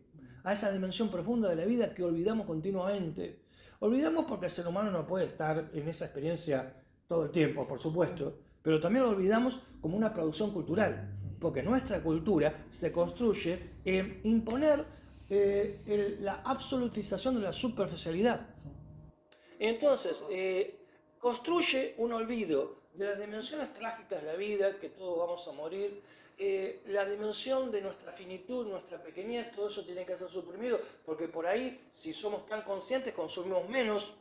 a esa dimensión profunda de la vida que olvidamos continuamente. Olvidamos porque el ser humano no puede estar en esa experiencia todo el tiempo, por supuesto, pero también lo olvidamos como una producción cultural, porque nuestra cultura se construye en imponer la absolutización de la superficialidad. Entonces, construye un olvido de las dimensiones trágicas de la vida, que todos vamos a morir, la dimensión de nuestra finitud, nuestra pequeñez, todo eso tiene que ser suprimido, porque por ahí, si somos tan conscientes, consumimos menos,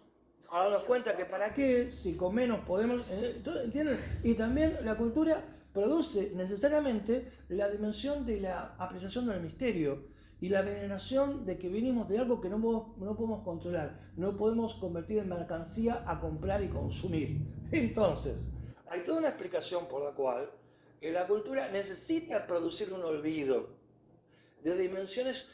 a darnos cuenta que para qué, si con menos podemos, ¿entienden? Y también la cultura produce necesariamente la dimensión de la apreciación del misterio y la veneración de que venimos de algo que no podemos controlar, no podemos convertir en mercancía a comprar y consumir. Entonces, hay toda una explicación por la cual la cultura necesita producir un olvido de dimensiones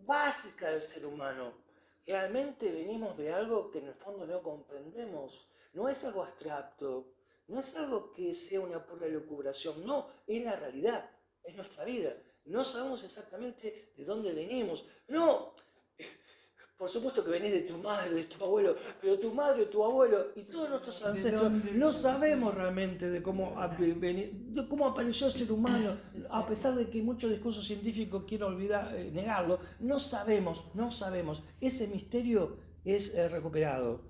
básicas del ser humano. Realmente venimos de algo que en el fondo no comprendemos, no es algo abstracto, no es algo que sea una pura elucubración, no, es la realidad, es nuestra vida. No sabemos exactamente de dónde venimos. No, por supuesto que venís de tu madre, de tu abuelo, pero tu madre, tu abuelo y todos nuestros ancestros no sabemos realmente de cómo apareció el ser humano, a pesar de que muchos discursos científicos quieren negarlo, no sabemos. Ese misterio es recuperado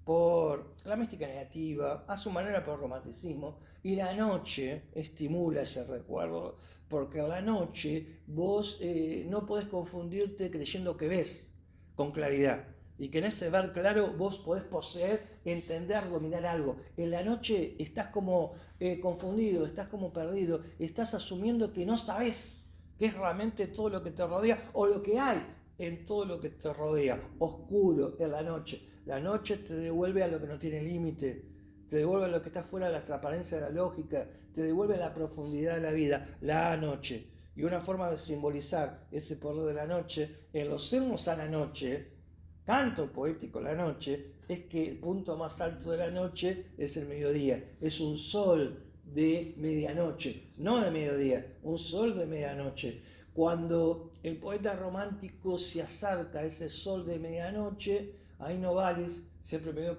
por la mística negativa, a su manera por el romanticismo, y la noche estimula ese recuerdo porque a la noche vos no podés confundirte creyendo que ves con claridad. Y que en ese ver claro vos podés poseer, entender, dominar algo. En la noche estás como confundido, estás como perdido, estás asumiendo que no sabés qué es realmente todo lo que te rodea o lo que hay en todo lo que te rodea. Oscuro en la noche. La noche te devuelve a lo que no tiene límite, te devuelve a lo que está fuera de la transparencia de la lógica, te devuelve a la profundidad de la vida, la noche. Y una forma de simbolizar ese poder de la noche, en los himnos a la noche, canto poético la noche, es que el punto más alto de la noche es el mediodía, es un sol de medianoche, no de mediodía, un sol de medianoche. Cuando el poeta romántico se acerca a ese sol de medianoche, ahí Novalis, siempre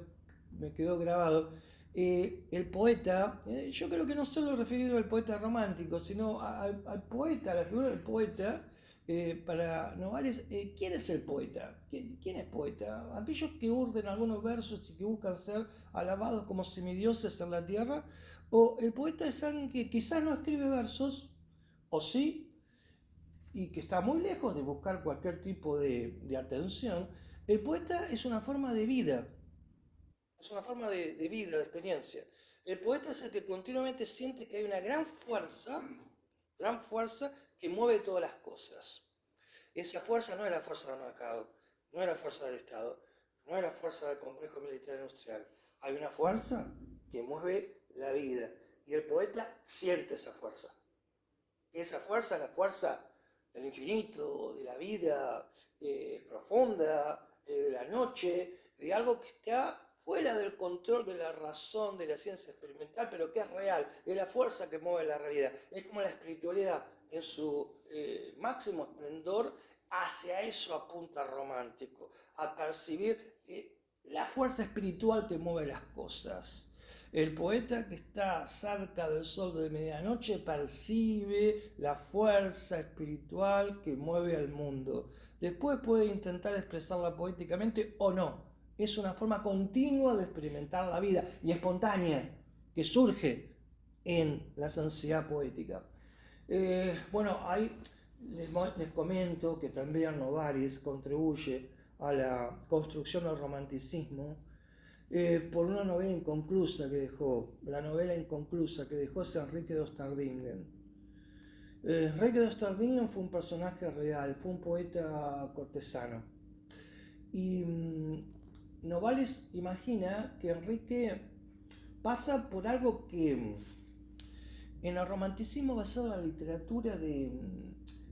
me quedó grabado, el poeta, yo creo que no solo referido al poeta romántico, sino al poeta, a la figura del poeta. Para Novalis, ¿quién es el poeta? ¿Quién es poeta? Aquellos que urden algunos versos y que buscan ser alabados como semidioses en la tierra, o el poeta es alguien que quizás no escribe versos, o sí, y que está muy lejos de buscar cualquier tipo de atención. El poeta es una forma de vida, es una forma de vida, de experiencia. El poeta es el que continuamente siente que hay una gran fuerza que mueve todas las cosas. Esa fuerza no es la fuerza del mercado, no es la fuerza del Estado, no es la fuerza del complejo militar industrial. Hay una fuerza que mueve la vida y el poeta siente esa fuerza. Esa fuerza es la fuerza del infinito, de la vida profunda, de la noche, de algo que está fuera del control de la razón, de la ciencia experimental, pero que es real, es la fuerza que mueve la realidad. Es como la espiritualidad en su máximo esplendor, hacia eso apunta romántico, a percibir la fuerza espiritual que mueve las cosas. El poeta que está cerca del sol de medianoche percibe la fuerza espiritual que mueve al mundo. Después puede intentar expresarla poéticamente o no. Es una forma continua de experimentar la vida y espontánea que surge en la sensibilidad poética. Bueno, ahí les comento que también Novalis contribuye a la construcción del romanticismo por una novela inconclusa que dejó. La novela inconclusa que dejó es Enrique de Ostardingen. Enrique de Ostardingen fue un personaje real, fue un poeta cortesano. Y Novalis imagina que Enrique pasa por algo que en el romanticismo va a ser la literatura de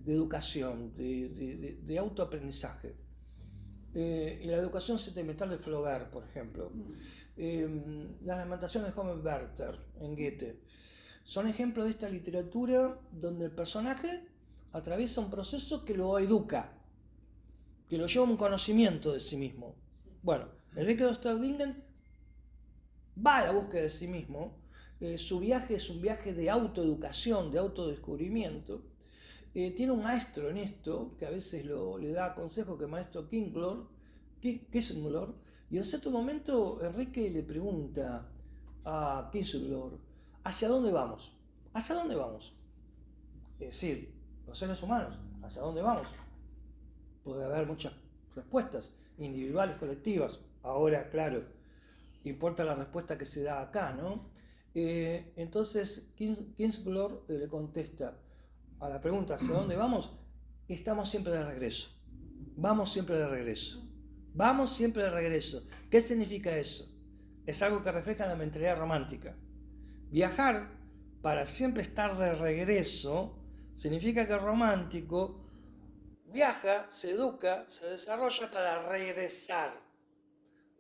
educación, de autoaprendizaje. Y la educación sentimental de Flaubert, por ejemplo. Las lamentaciones de Joven Werther en Goethe. Son ejemplos de esta literatura donde el personaje atraviesa un proceso que lo educa, que lo lleva a un conocimiento de sí mismo. Bueno, Enrique de Ostardingen va a la búsqueda de sí mismo. Su viaje es un viaje de autoeducación, de autodescubrimiento. Tiene un maestro en esto, que a veces le da consejos, que es el maestro Kingslor, y en cierto momento Enrique le pregunta a Kingslor, ¿hacia dónde vamos? ¿Hacia dónde vamos? Es decir, los seres humanos, ¿hacia dónde vamos? Puede haber muchas respuestas, individuales, colectivas. Ahora, claro, importa la respuesta que se da acá, ¿no? Entonces, Kingslor le contesta a la pregunta ¿hacia dónde vamos? Estamos siempre de regreso. Vamos siempre de regreso. Vamos siempre de regreso. ¿Qué significa eso? Es algo que refleja la mentalidad romántica. Viajar para siempre estar de regreso significa que el romántico viaja, se educa, se desarrolla para regresar.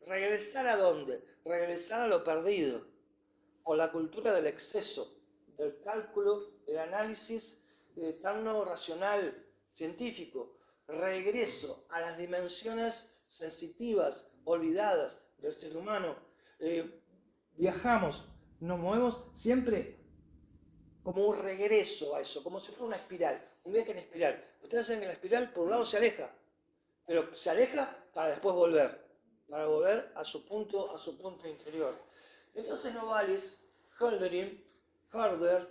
¿Regresar a dónde? Regresar a lo perdido. O la cultura del exceso, del cálculo, del análisis tan no racional, científico. Regreso a las dimensiones sensitivas, olvidadas del ser humano. Viajamos, nos movemos siempre como un regreso a eso, como si fuera una espiral, un viaje en espiral. Ustedes saben que la espiral por un lado se aleja, pero se aleja para después volver, para volver a su punto interior. Entonces Novalis, Herder,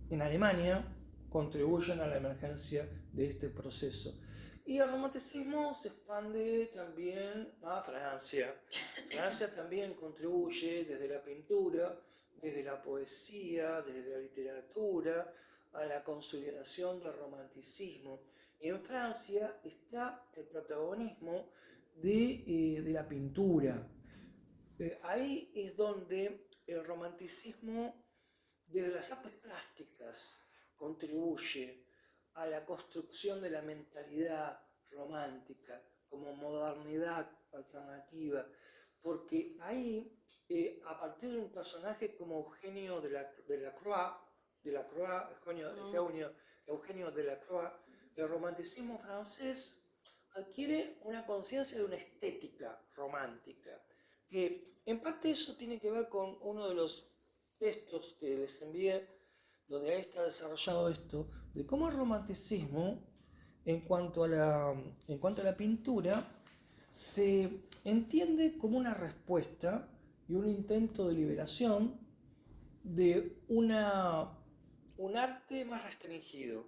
en Alemania, contribuyen a la emergencia de este proceso. Y el romanticismo se expande también a Francia. Francia también contribuye desde la pintura, desde la poesía, desde la literatura, a la consolidación del romanticismo. Y en Francia está el protagonismo de la pintura. Ahí es donde el romanticismo, desde las artes plásticas, contribuye a la construcción de la mentalidad romántica como modernidad alternativa, porque ahí, a partir de un personaje como Eugenio Delacroix, Eugenio Delacroix, el romanticismo francés adquiere una conciencia de una estética romántica, que en parte eso tiene que ver con uno de los textos que les envié, donde ahí está desarrollado esto, de cómo el romanticismo, en cuanto a la pintura, se entiende como una respuesta y un intento de liberación de un arte más restringido,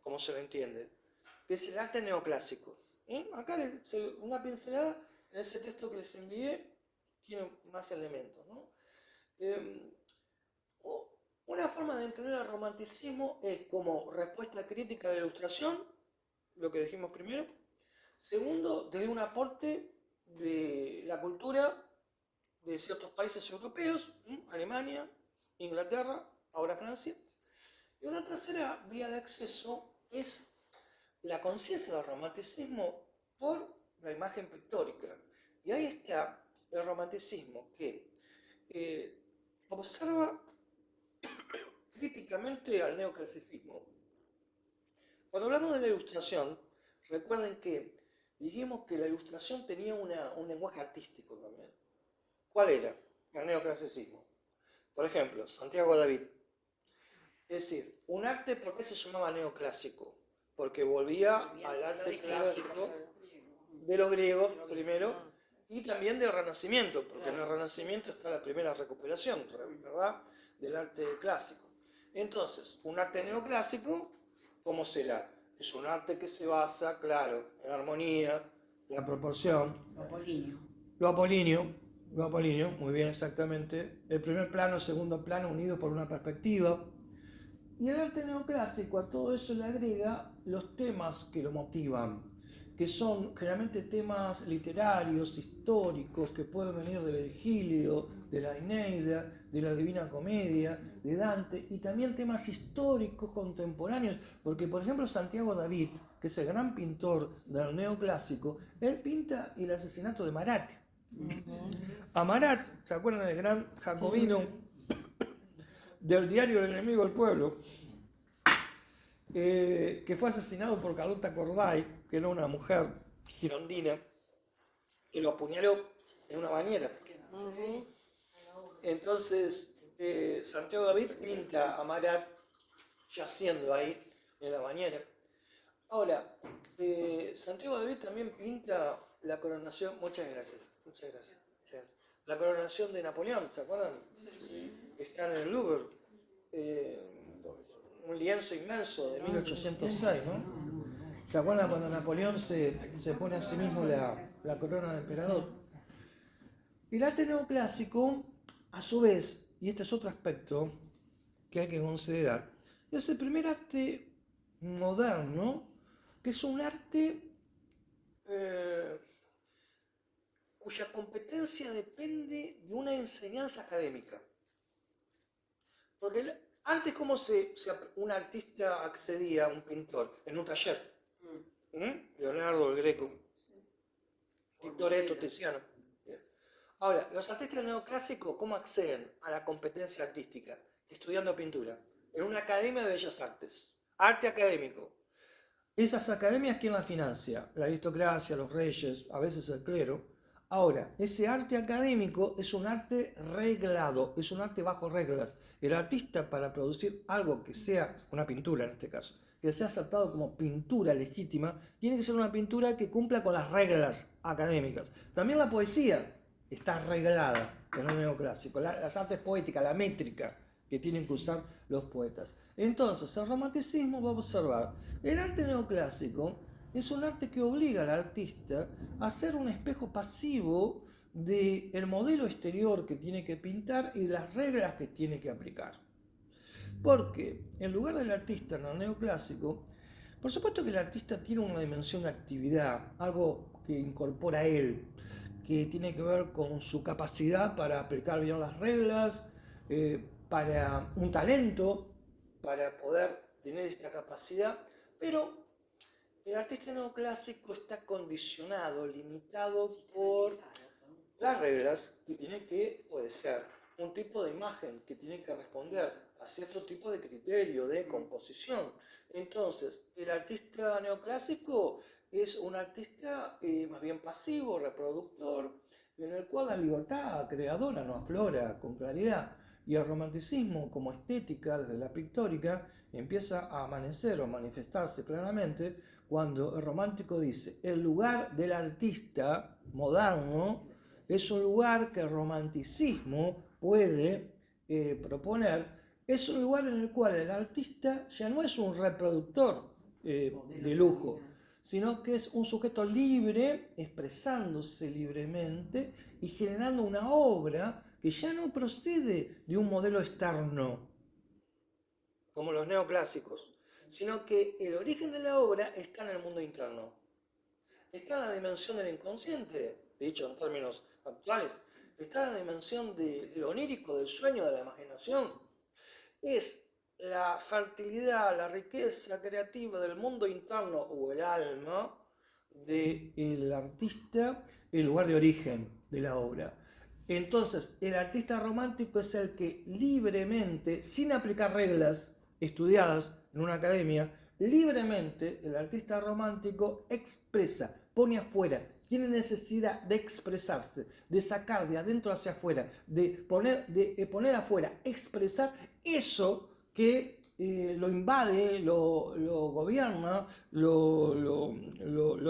como se lo entiende, que es el arte neoclásico. Acá una pincelada en ese texto que les envié tiene más elementos, ¿no? Una forma de entender el romanticismo es como respuesta crítica de la Ilustración, lo que dijimos primero. Segundo, desde un aporte de la cultura de ciertos países europeos, Alemania, Inglaterra, ahora Francia. Y una tercera vía de acceso es la conciencia del romanticismo por la imagen pictórica. Y ahí está el romanticismo que observa críticamente al neoclasicismo. Cuando hablamos de la Ilustración, recuerden que dijimos que la Ilustración tenía un lenguaje artístico también. ¿Cuál era? El neoclasicismo. Por ejemplo, Santiago David. Es decir, un arte, ¿por qué se llamaba neoclásico? Porque volvía al arte clásico de los griegos primero y también del Renacimiento, porque en el Renacimiento está la primera recuperación, ¿verdad?, del arte clásico. Entonces, un arte neoclásico, ¿cómo será? Es un arte que se basa, claro, en la armonía, la proporción. Lo apolíneo, muy bien, exactamente. El primer plano, segundo plano, unidos por una perspectiva. Y el arte neoclásico a todo eso le agrega los temas que lo motivan, que son generalmente temas literarios, históricos, que pueden venir de Virgilio, de la Eneida, de la Divina Comedia, de Dante, y también temas históricos contemporáneos, porque por ejemplo Santiago David, que es el gran pintor del neoclásico, él pinta el asesinato de Marat. A Marat, ¿se acuerdan del gran jacobino del diario El enemigo del pueblo? Que fue asesinado por Carlota Corday, que era una mujer girondina, que lo apuñaló en una bañera. Entonces, Santiago David pinta a Marat yaciendo ahí en la bañera. Ahora, Santiago David también pinta la coronación, muchas gracias. La coronación de Napoleón, ¿se acuerdan? Está en el Louvre. Un lienzo inmenso de 1806, ¿no? ¿Se acuerdan cuando Napoleón se pone a sí mismo la corona de emperador? El arte neoclásico, a su vez, y este es otro aspecto que hay que considerar, es el primer arte moderno, que es un arte cuya competencia depende de una enseñanza académica. Porque antes, ¿cómo un artista accedía, un pintor? En un taller. Leonardo, el Greco, Tintoretto, Tiziano. Ahora, los artistas neoclásicos, ¿cómo acceden a la competencia artística? Estudiando pintura, en una academia de bellas artes, arte académico. Esas academias, ¿quién las financia? La aristocracia, los reyes, a veces el clero. Ahora, ese arte académico es un arte reglado, es un arte bajo reglas. El artista, para producir algo que sea una pintura en este caso, que sea aceptado como pintura legítima, tiene que ser una pintura que cumpla con las reglas académicas. También la poesía está reglada en el neoclásico, las artes poéticas, la métrica que tienen que usar los poetas. Entonces, el romanticismo va a observar, el arte neoclásico es un arte que obliga al artista a ser un espejo pasivo del modelo exterior que tiene que pintar y las reglas que tiene que aplicar. Porque en lugar del artista en el neoclásico, por supuesto que el artista tiene una dimensión de actividad, algo que incorpora a él, que tiene que ver con su capacidad para aplicar bien las reglas, para un talento, para poder tener esta capacidad, pero el artista neoclásico está condicionado, limitado por las reglas que tiene que obedecer, un tipo de imagen que tiene que responder a cierto tipo de criterio de composición. Entonces, el artista neoclásico es un artista más bien pasivo, reproductor, en el cual la libertad creadora no aflora con claridad. Y el romanticismo como estética, desde la pictórica, empieza a amanecer o manifestarse claramente cuando el romántico dice: el lugar del artista moderno es un lugar que el romanticismo puede proponer, es un lugar en el cual el artista ya no es un reproductor de lujo, sino que es un sujeto libre, expresándose libremente y generando una obra que ya no procede de un modelo externo, como los neoclásicos, sino que el origen de la obra está en el mundo interno, está en la dimensión del inconsciente, dicho en términos actuales, está en la dimensión de lo onírico, del sueño, de la imaginación. Es la fertilidad, la riqueza creativa del mundo interno o el alma del artista, el lugar de origen de la obra. Entonces, el artista romántico es el que libremente, sin aplicar reglas estudiadas en una academia, libremente el artista romántico expresa, pone afuera, tiene necesidad de expresarse, de sacar de adentro hacia afuera, de poner afuera, expresar eso que lo invade, lo gobierna, lo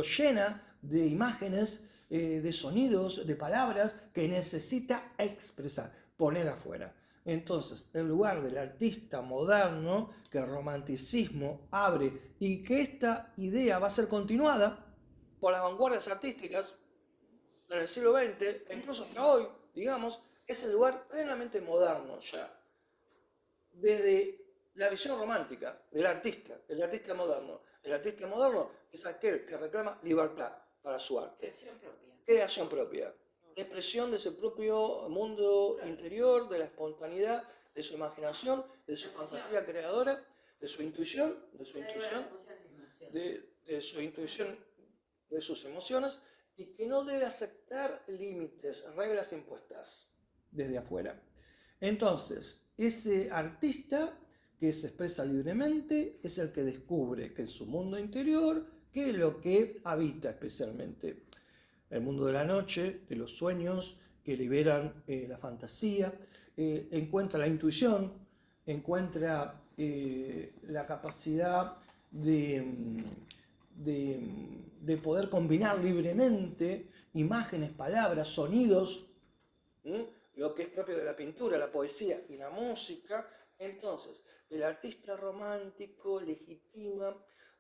llena de imágenes, de sonidos, de palabras que necesita expresar, poner afuera. Entonces, en lugar del artista moderno, que el romanticismo abre y que esta idea va a ser continuada por las vanguardias artísticas en el siglo XX, e incluso hasta hoy, digamos, es el lugar plenamente moderno ya. Desde la visión romántica del artista, el artista moderno. El artista moderno es aquel que reclama libertad para su arte. Creación propia. Expresión de su propio mundo interior, de la espontaneidad, de su imaginación, de su fantasía creadora, de su intuición, de sus emociones, y que no debe aceptar límites, reglas impuestas desde afuera. Entonces, ese artista que se expresa libremente es el que descubre que en su mundo interior, qué es lo que habita especialmente. El mundo de la noche, de los sueños que liberan la fantasía, encuentra la intuición, encuentra la capacidad de poder combinar libremente imágenes, palabras, sonidos, lo que es propio de la pintura, la poesía y la música. Entonces, el artista romántico legitima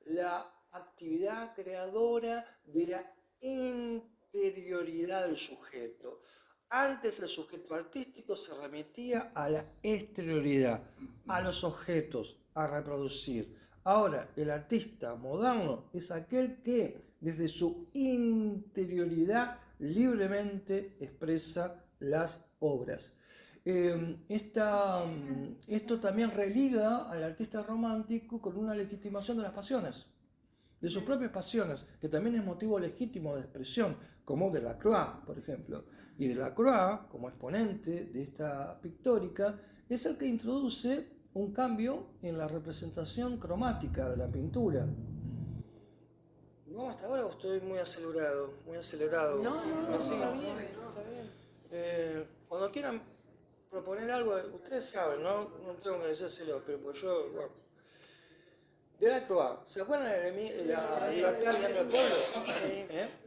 la actividad creadora de la interioridad del sujeto. Antes el sujeto artístico se remitía a la exterioridad, a los objetos, a reproducir. Ahora, el artista moderno es aquel que desde su interioridad libremente expresa las obras. Esto también religa al artista romántico con una legitimación de las pasiones, de sus propias pasiones, que también es motivo legítimo de expresión, como Delacroix, por ejemplo. Y Delacroix, como exponente de esta pictórica, es el que introduce un cambio en la representación cromática de la pintura. No, hasta ahora estoy muy acelerado. No, Así, está bien. cuando quieran proponer algo, ustedes saben, ¿no? No tengo que decírselo, pero pues yo, bueno. Delacroix, ¿se acuerdan de la libertad del pueblo?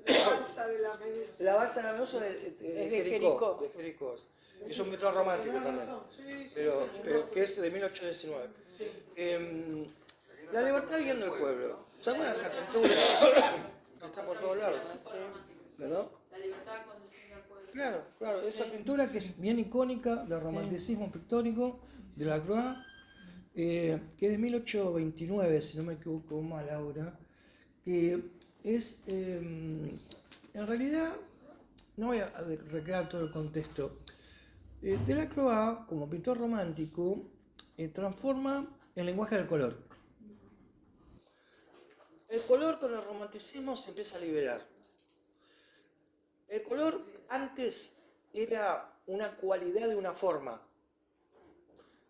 La balsa de la Medusa. La balsa de la Medusa de Jericó. Es un pintor romántico también, pero que es de 1819. La libertad guiando el pueblo. ¿Se acuerdan de esa pintura que está por todos lados? ¿Verdad? La libertad conduciendo al pueblo. Claro, claro, esa pintura que es bien icónica del romanticismo pictórico de Lacroix, que es de 1829, si no me equivoco mal ahora, que es, en realidad, no voy a recrear todo el contexto. Delacroix, como pintor romántico, transforma el lenguaje del color. El color con el romanticismo se empieza a liberar. El color antes era una cualidad de una forma,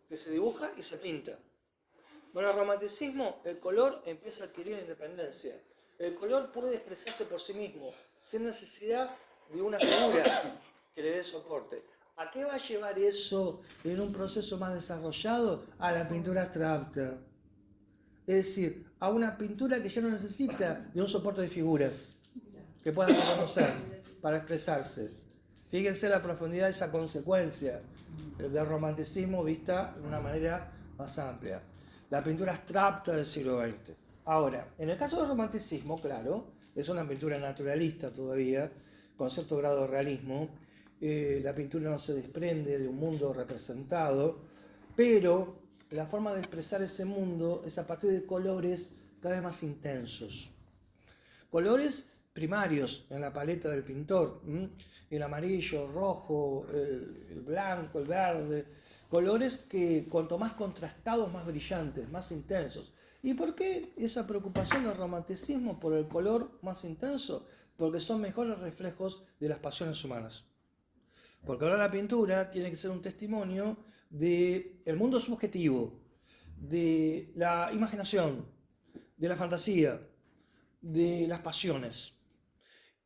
que se dibuja y se pinta. Con el romanticismo, el color empieza a adquirir independencia. El color puede expresarse por sí mismo, sin necesidad de una figura que le dé soporte. ¿A qué va a llevar eso en un proceso más desarrollado? A la pintura abstracta. Es decir, a una pintura que ya no necesita de un soporte de figuras que puedan reconocer para expresarse. Fíjense la profundidad de esa consecuencia del romanticismo vista de una manera más amplia. La pintura abstracta del siglo XX. Ahora, en el caso del romanticismo, claro, es una pintura naturalista todavía, con cierto grado de realismo. La pintura no se desprende de un mundo representado, pero la forma de expresar ese mundo es a partir de colores cada vez más intensos. Colores primarios en la paleta del pintor, el amarillo, el rojo, el blanco, el verde, colores que cuanto más contrastados, más brillantes, más intensos. ¿Y por qué esa preocupación del romanticismo por el color más intenso? Porque son mejores reflejos de las pasiones humanas. Porque ahora la pintura tiene que ser un testimonio del mundo subjetivo, de la imaginación, de la fantasía, de las pasiones.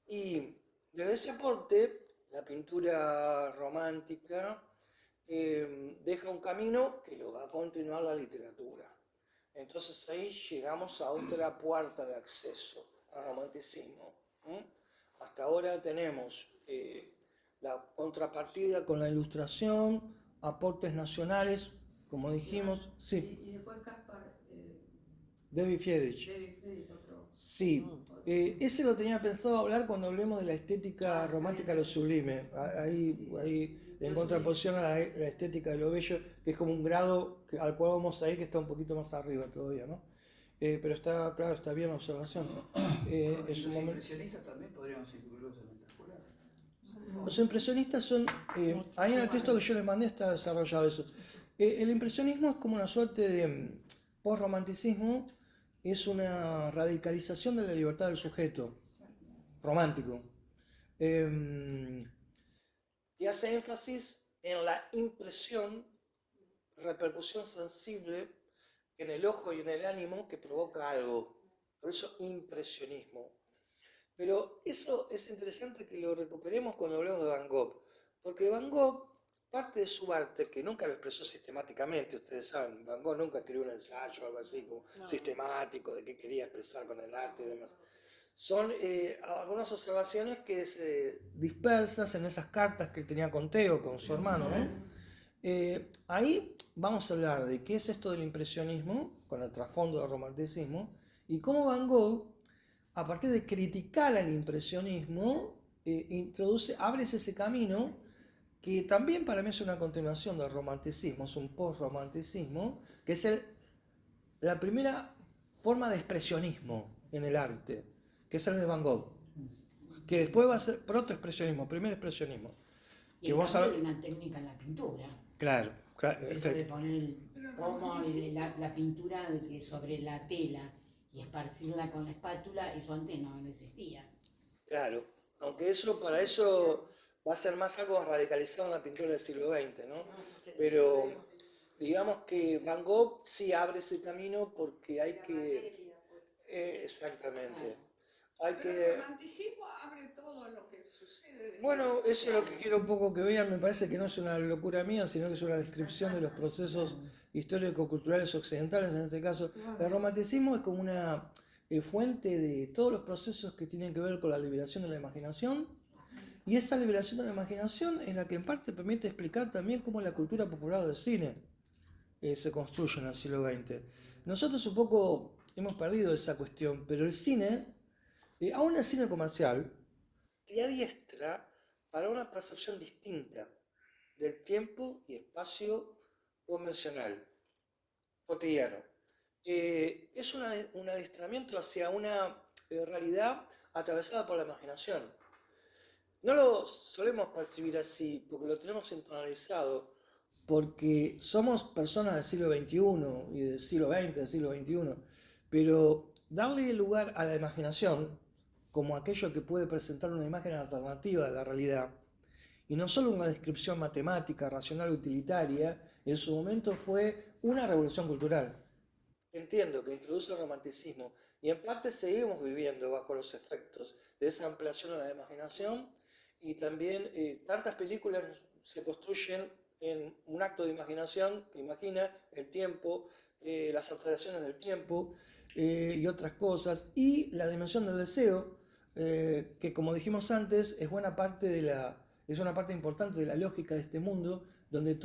Y desde ese aporte, la pintura romántica deja un camino que lo va a continuar la literatura. Entonces ahí llegamos a otra puerta de acceso al romanticismo. Hasta ahora tenemos la contrapartida con la ilustración, aportes nacionales, como dijimos. Sí. Y después Caspar. David Friedrich. David Friedrich, otro. Sí, ese lo tenía pensado hablar cuando hablemos de la estética romántica de lo sublime. Ahí en contraposición a la estética de lo bello, que es como un grado al cual vamos a ir, que está un poquito más arriba todavía, ¿no? Pero está, claro, está bien la observación. Los impresionistas también podríamos incluirlos en esta escuela. Los impresionistas son, ahí en el texto que yo les mandé está desarrollado eso. El impresionismo es como una suerte de post-romanticismo, es una radicalización de la libertad del sujeto, romántico, que hace énfasis en la impresión, repercusión sensible en el ojo y en el ánimo que provoca algo. Por eso impresionismo. Pero eso es interesante que lo recuperemos cuando hablamos de Van Gogh, porque Van Gogh, parte de su arte, que nunca lo expresó sistemáticamente, ustedes saben, Van Gogh nunca escribió un ensayo o algo así como sistemático de qué quería expresar con el arte y demás. Son algunas observaciones que se dispersas en esas cartas que él tenía con Theo, con su hermano, ¿no? Ahí vamos a hablar de qué es esto del impresionismo, con el trasfondo del romanticismo, y cómo Van Gogh, a partir de criticar al impresionismo, abre ese camino que también para mí es una continuación del romanticismo, es un post-romanticismo, que es la primera forma de expresionismo en el arte, que es el de Van Gogh, que después va a ser proto-expresionismo, primer expresionismo. Y el cambio de una técnica en la pintura. Claro, Eso de poner la pintura sobre la tela y esparcirla con la espátula, eso antes no existía. Claro, aunque para eso va a ser más algo radicalizado en la pintura del siglo XX, ¿no? Pero digamos que Van Gogh sí abre ese camino porque hay que... exactamente. El romanticismo abre todo lo que sucede. Bueno, eso es lo que quiero un poco que vean, me parece que no es una locura mía, sino que es una descripción de los procesos histórico-culturales occidentales en este caso. El romanticismo es como una fuente de todos los procesos que tienen que ver con la liberación de la imaginación Y esa liberación de la imaginación es la que en parte permite explicar también cómo la cultura popular del cine se construye en el siglo XX. Nosotros un poco hemos perdido esa cuestión, pero el cine, aún el cine comercial, te adiestra para una percepción distinta del tiempo y espacio convencional, cotidiano. Es un adiestramiento hacia una realidad atravesada por la imaginación. No lo solemos percibir así porque lo tenemos internalizado, porque somos personas del siglo XXI y del siglo XX, del siglo XXI, pero darle lugar a la imaginación como aquello que puede presentar una imagen alternativa de la realidad, y no solo una descripción matemática, racional, utilitaria, en su momento fue una revolución cultural. Entiendo que introduce el romanticismo y en parte seguimos viviendo bajo los efectos de esa ampliación de la imaginación y también tantas películas se construyen en un acto de imaginación que imagina el tiempo, las atracciones del tiempo y otras cosas, y la dimensión del deseo, que como dijimos antes es una parte importante de la lógica de este mundo, donde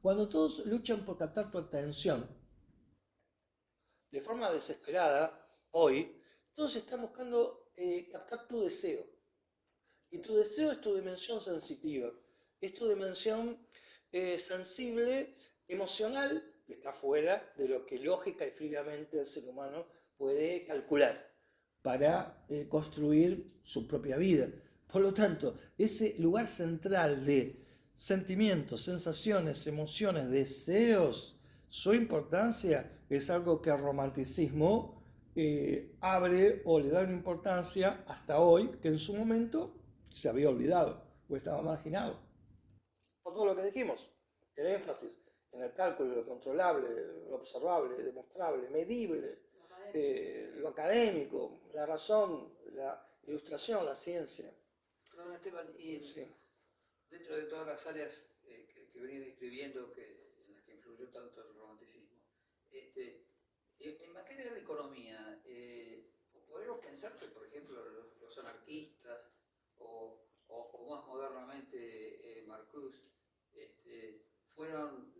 cuando todos luchan por captar tu atención, de forma desesperada, hoy, todos están buscando captar tu deseo. Y tu deseo es tu dimensión sensitiva, es tu dimensión sensible, emocional, que está fuera de lo que lógica y fríamente el ser humano puede calcular para construir su propia vida. Por lo tanto, ese lugar central de sentimientos, sensaciones, emociones, deseos, su importancia es algo que el romanticismo abre o le da una importancia hasta hoy que en su momento se había olvidado o estaba marginado. Por todo lo que dijimos, el énfasis en el cálculo, lo controlable, lo observable, demostrable, medible, lo académico, la razón, la ilustración, la ciencia. Perdón, Esteban, y Sí. dentro de todas las áreas que venís describiendo, en las que influyó tanto el romanticismo, en materia de economía, ¿podemos pensar que, por ejemplo, los anarquistas o más modernamente Marcuse fueron,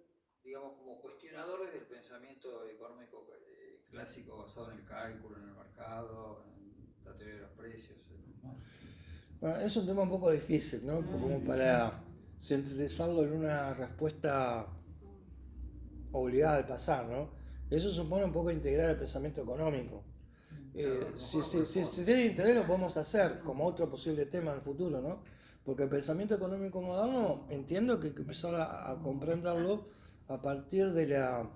digamos, como cuestionadores del pensamiento económico clásico basado en el cálculo, en el mercado, en la teoría de los precios? Bueno, es un tema un poco difícil, ¿no? Como para sintetizarlo en una respuesta obligada al pasar, ¿no? Eso supone un poco integrar el pensamiento económico. Si tiene interés lo podemos hacer como otro posible tema en el futuro, ¿no? Porque el pensamiento económico moderno entiendo que hay que empezar a comprenderlo a partir de la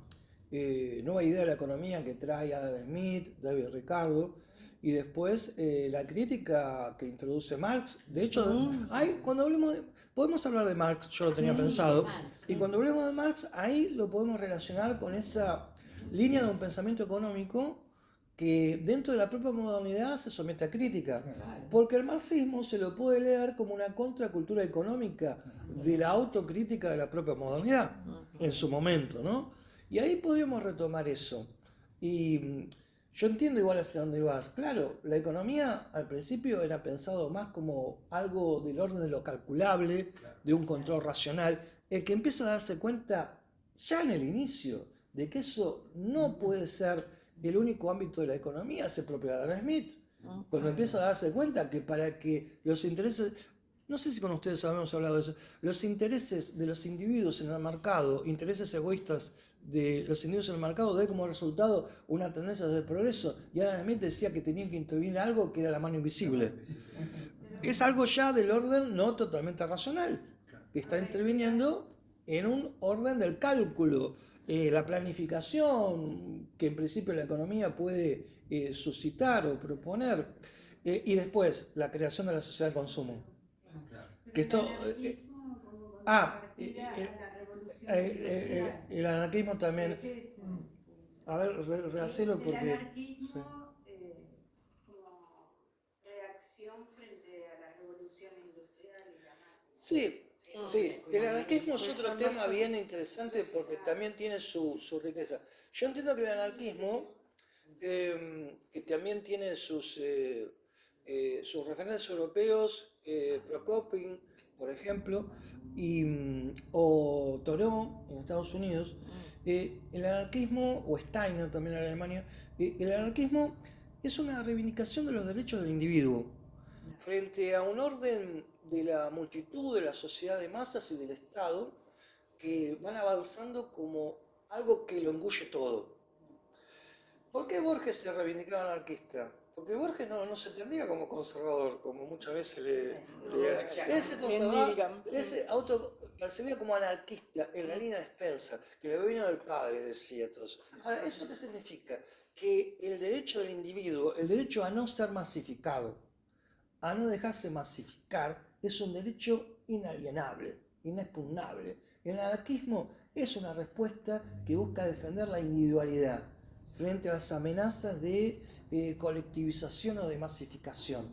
nueva idea de la economía que trae Adam Smith, David Ricardo, y después la crítica que introduce Marx. De hecho, cuando podemos hablar de Marx, yo lo tenía pensado, y cuando hablemos de Marx, ahí lo podemos relacionar con esa línea de un pensamiento económico que dentro de la propia modernidad se somete a crítica, porque el marxismo se lo puede leer como una contracultura económica de la autocrítica de la propia modernidad en su momento, ¿no? Y ahí podríamos retomar eso. Y yo entiendo igual hacia dónde vas. Claro, la economía al principio era pensado más como algo del orden de lo calculable, de un control racional. El que empieza a darse cuenta ya en el inicio de que eso no puede ser el único ámbito de la economía es el propio Adam Smith. Cuando empieza a darse cuenta que para que los intereses, no sé si con ustedes habíamos hablado de eso, los intereses de los individuos en el mercado, intereses egoístas de los individuos en el mercado, da como resultado una tendencia del progreso, y Adam Smith decía que tenían que intervenir algo que era la mano invisible. Es algo ya del orden no totalmente racional, que está interviniendo en un orden del cálculo. La planificación que en principio la economía puede suscitar o proponer, y después la creación de la sociedad de consumo. Que esto, el anarquismo también. A ver, rehacelo porque. El anarquismo como reacción frente a la revolución industrial y la máquina. Sí. Sí, el anarquismo es otro tema bien interesante porque también tiene su riqueza. Yo entiendo que el anarquismo, que también tiene sus referentes europeos Prokopin, por ejemplo, o Thoreau en Estados Unidos, el anarquismo, o Steiner también en Alemania, el anarquismo es una reivindicación de los derechos del individuo frente a un orden de la multitud, de la sociedad de masas y del Estado que van avanzando como algo que lo engulle todo. ¿Por qué Borges se reivindicaba anarquista? Porque Borges no se entendía como conservador, como muchas veces él se conservaba, él se autopercibía como anarquista en la línea de Spencer, que le vino del padre, decía todos. Ahora, ¿eso qué significa? Que el derecho del individuo, el derecho a no ser masificado, a no dejarse masificar, es un derecho inalienable, inexpugnable. El anarquismo es una respuesta que busca defender la individualidad frente a las amenazas de colectivización o de masificación.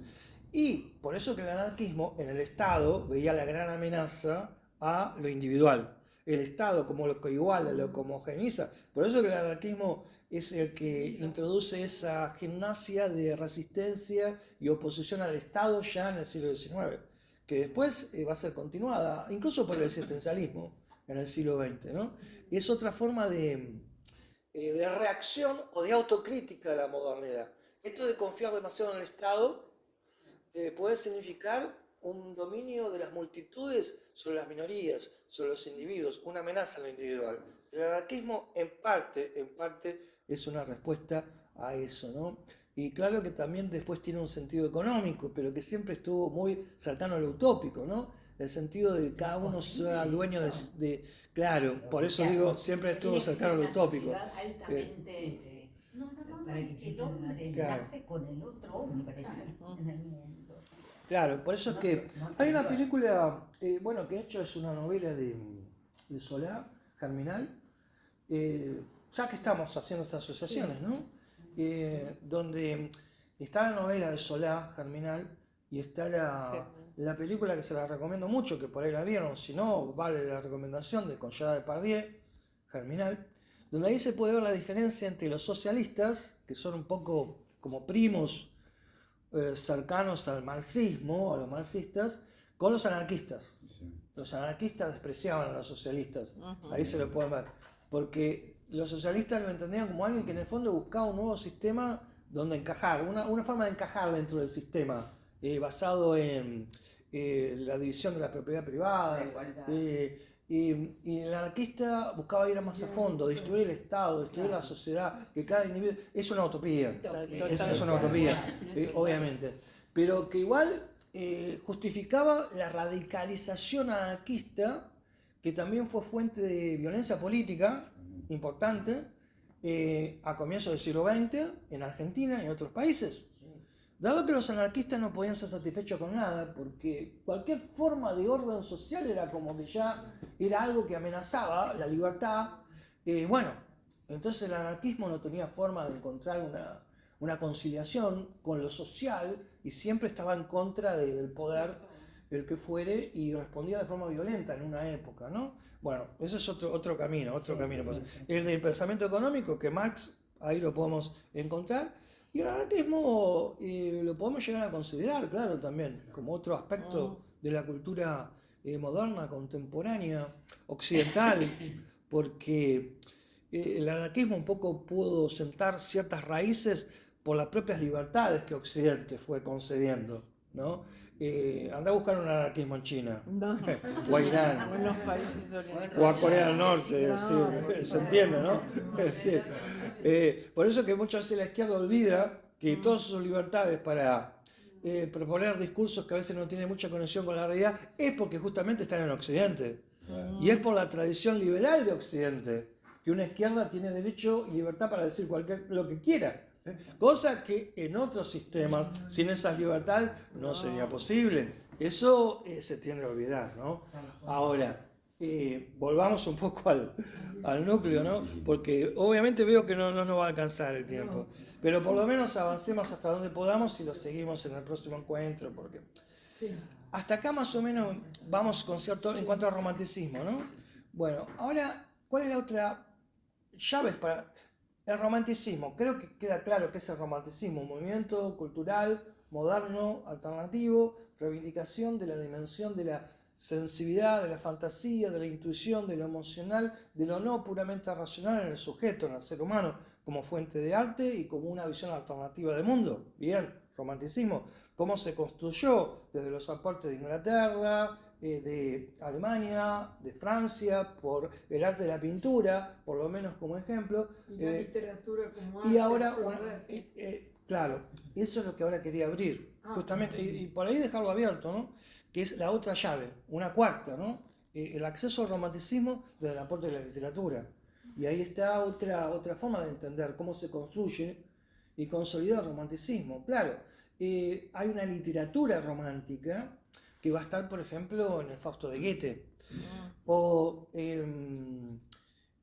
Y por eso que el anarquismo en el Estado veía la gran amenaza a lo individual. El Estado como lo que iguala, lo que homogeniza. Por eso que el anarquismo es el que introduce esa gimnasia de resistencia y oposición al Estado ya en el siglo XIX, que después va a ser continuada, incluso por el existencialismo en el siglo XX, ¿no? Es otra forma de reacción o de autocrítica de la modernidad. Esto de confiar demasiado en el Estado puede significar un dominio de las multitudes sobre las minorías, sobre los individuos, una amenaza a lo individual. El anarquismo en parte es una respuesta a eso, ¿no? Y claro que también después tiene un sentido económico, pero que siempre estuvo muy cercano a lo utópico, ¿no? El sentido de que cada uno sea dueño de claro, por eso digo, siempre estuvo cercano a lo utópico. Altamente, No, para que el exista hombre Claro. nace con el otro hombre en el mundo. Claro, por eso es que hay una película, bueno, que de hecho es una novela de Solá, Germinal, ya que estamos haciendo estas asociaciones, ¿no? Donde está la novela de Solá, Germinal, y está la película que se la recomiendo mucho, que por ahí la vieron, si no, vale la recomendación de con Gerard Depardieu, Germinal, donde ahí se puede ver la diferencia entre los socialistas, que son un poco como primos cercanos al marxismo, a los marxistas, con los anarquistas. Sí. Los anarquistas despreciaban a los socialistas, ahí se lo pueden ver, porque los socialistas lo entendían como alguien que en el fondo buscaba un nuevo sistema donde encajar, una forma de encajar dentro del sistema, basado en la división de la propiedad privada, y el anarquista buscaba ir más a fondo, destruir el Estado, destruir la sociedad, que cada individuo... Es una utopía, es una utopía, obviamente, pero que igual justificaba la radicalización anarquista, que también fue fuente de violencia política importante a comienzos del siglo XX en Argentina y en otros países. Dado que los anarquistas no podían ser satisfechos con nada, porque cualquier forma de orden social era como que ya era algo que amenazaba la libertad, bueno, entonces el anarquismo no tenía forma de encontrar una conciliación con lo social y siempre estaba en contra del poder, el que fuere, y respondía de forma violenta en una época, ¿no? Bueno, ese es otro camino. El del pensamiento económico, que Marx, ahí lo podemos encontrar. Y el anarquismo lo podemos llegar a considerar, claro, también, como otro aspecto de la cultura moderna, contemporánea, occidental, porque el anarquismo un poco pudo sentar ciertas raíces por las propias libertades que Occidente fue concediendo, ¿no? Anda a buscar un anarquismo en China, o a Irán, En los países orientales. o a Corea del Norte, se entiende, ¿no? Es decir, por eso que muchas veces la izquierda olvida que todas sus libertades para proponer discursos que a veces no tienen mucha conexión con la realidad es porque justamente están en Occidente. Y es por la tradición liberal de Occidente que una izquierda tiene derecho y libertad para decir lo que quiera. Cosa que en otros sistemas, sin esas libertades, no sería posible. Eso se tiende a olvidar, ¿no? Ahora, volvamos un poco al núcleo, ¿no? Porque obviamente veo que no nos va a alcanzar el tiempo. Pero por lo menos avancemos hasta donde podamos y lo seguimos en el próximo encuentro, porque hasta acá más o menos vamos con cierto en cuanto al romanticismo, ¿no? Bueno, ahora, ¿cuál es la otra llave para El romanticismo, creo que queda claro que es el romanticismo, un movimiento cultural, moderno, alternativo, reivindicación de la dimensión de la sensibilidad, de la fantasía, de la intuición, de lo emocional, de lo no puramente racional en el sujeto, en el ser humano, como fuente de arte y como una visión alternativa del mundo. Bien, romanticismo, cómo se construyó desde los aportes de Inglaterra, de Alemania, de Francia, por el arte de la pintura, por lo menos como ejemplo. Y la literatura como arte. Y ahora, Flaubert. claro, eso es lo que ahora quería abrir, justamente, y por ahí dejarlo abierto, ¿no? Que es la otra llave, una cuarta, ¿no? El acceso al romanticismo desde el aporte de la literatura. Y ahí está otra forma de entender cómo se construye y consolida el romanticismo. Claro, hay una literatura romántica que va a estar, por ejemplo, en el Fausto de Goethe, o en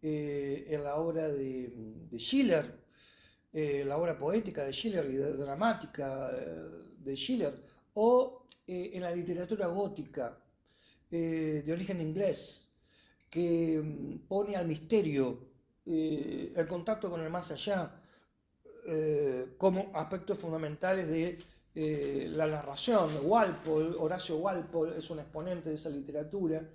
la obra de Schiller, la obra poética de Schiller y dramática de Schiller, o en la literatura gótica de origen inglés, que pone al misterio, el contacto con el más allá, como aspectos fundamentales de la narración. Walpole, Horacio Walpole es un exponente de esa literatura.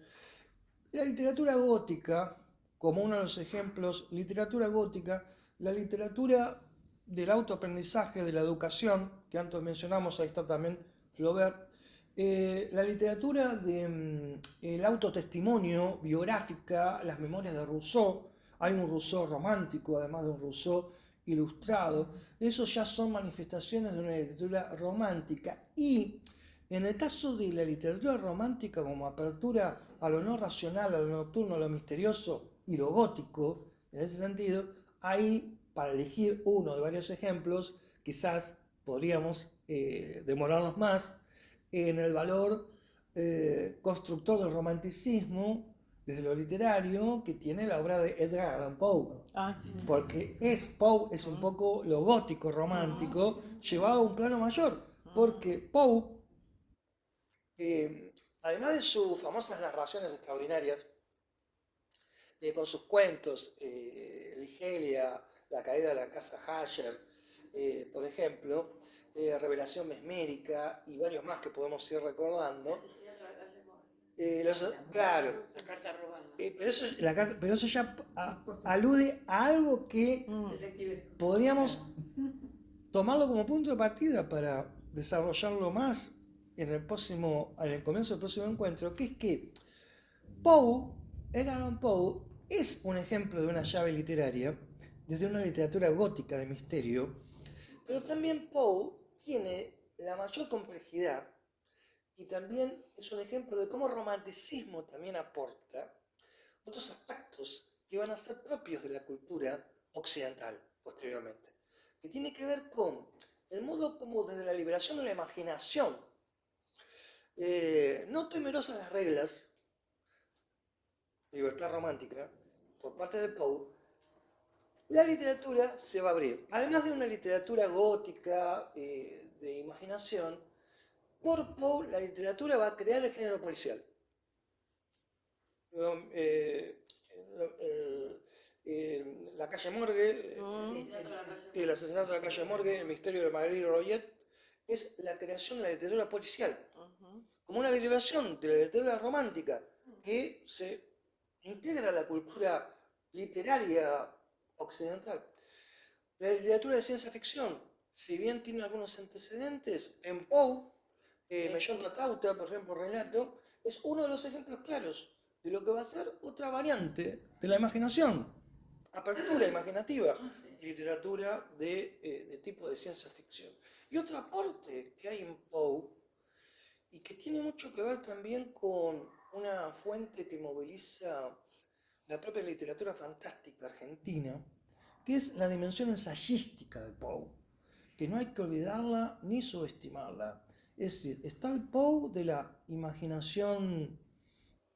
La literatura gótica, como uno de los ejemplos, literatura gótica, la literatura del autoaprendizaje, de la educación, que antes mencionamos, ahí está también Flaubert, la literatura del autotestimonio, biográfica, las memorias de Rousseau, hay un Rousseau romántico, además de un Rousseau ilustrado, esos ya son manifestaciones de una literatura romántica. Y en el caso de la literatura romántica como apertura a lo no racional, a lo nocturno, a lo misterioso y lo gótico, en ese sentido, hay, para elegir uno de varios ejemplos, quizás podríamos demorarnos más en el valor constructor del romanticismo desde lo literario que tiene la obra de Edgar Allan Poe. Porque Poe es un poco lo gótico romántico llevado a un plano mayor, porque Poe, además de sus famosas narraciones extraordinarias, con sus cuentos, Ligeia, La caída de la casa Usher, por ejemplo, Revelación mesmérica y varios más que podemos ir recordando. Claro, La carta robada. pero eso ya alude a algo que podríamos tomarlo como punto de partida para desarrollarlo más en el comienzo del próximo encuentro, que es que Edgar Allan Poe es un ejemplo de una llave literaria desde una literatura gótica de misterio, pero también Poe tiene la mayor complejidad y también es un ejemplo de cómo el romanticismo también aporta otros aspectos que van a ser propios de la cultura occidental posteriormente, que tiene que ver con el modo como desde la liberación de la imaginación, no temerosa a las reglas, libertad romántica, por parte de Poe, la literatura se va a abrir. Además de una literatura gótica de imaginación, por Poe la literatura va a crear el género policial. La calle Morgue, el asesinato de la calle Morgue, el misterio de Marguerite Roget, es la creación de la literatura policial, como una derivación de la literatura romántica que se integra a la cultura literaria occidental. La literatura de ciencia ficción, si bien tiene algunos antecedentes, en Poe, Mellón Tauta, por ejemplo, relato, es uno de los ejemplos claros de lo que va a ser otra variante de la imaginación, apertura imaginativa, literatura de tipo de ciencia ficción. Y otro aporte que hay en Poe, y que tiene mucho que ver también con una fuente que moviliza la propia literatura fantástica argentina, que es la dimensión ensayística de Poe, que no hay que olvidarla ni subestimarla. Es decir, está el Poe de la imaginación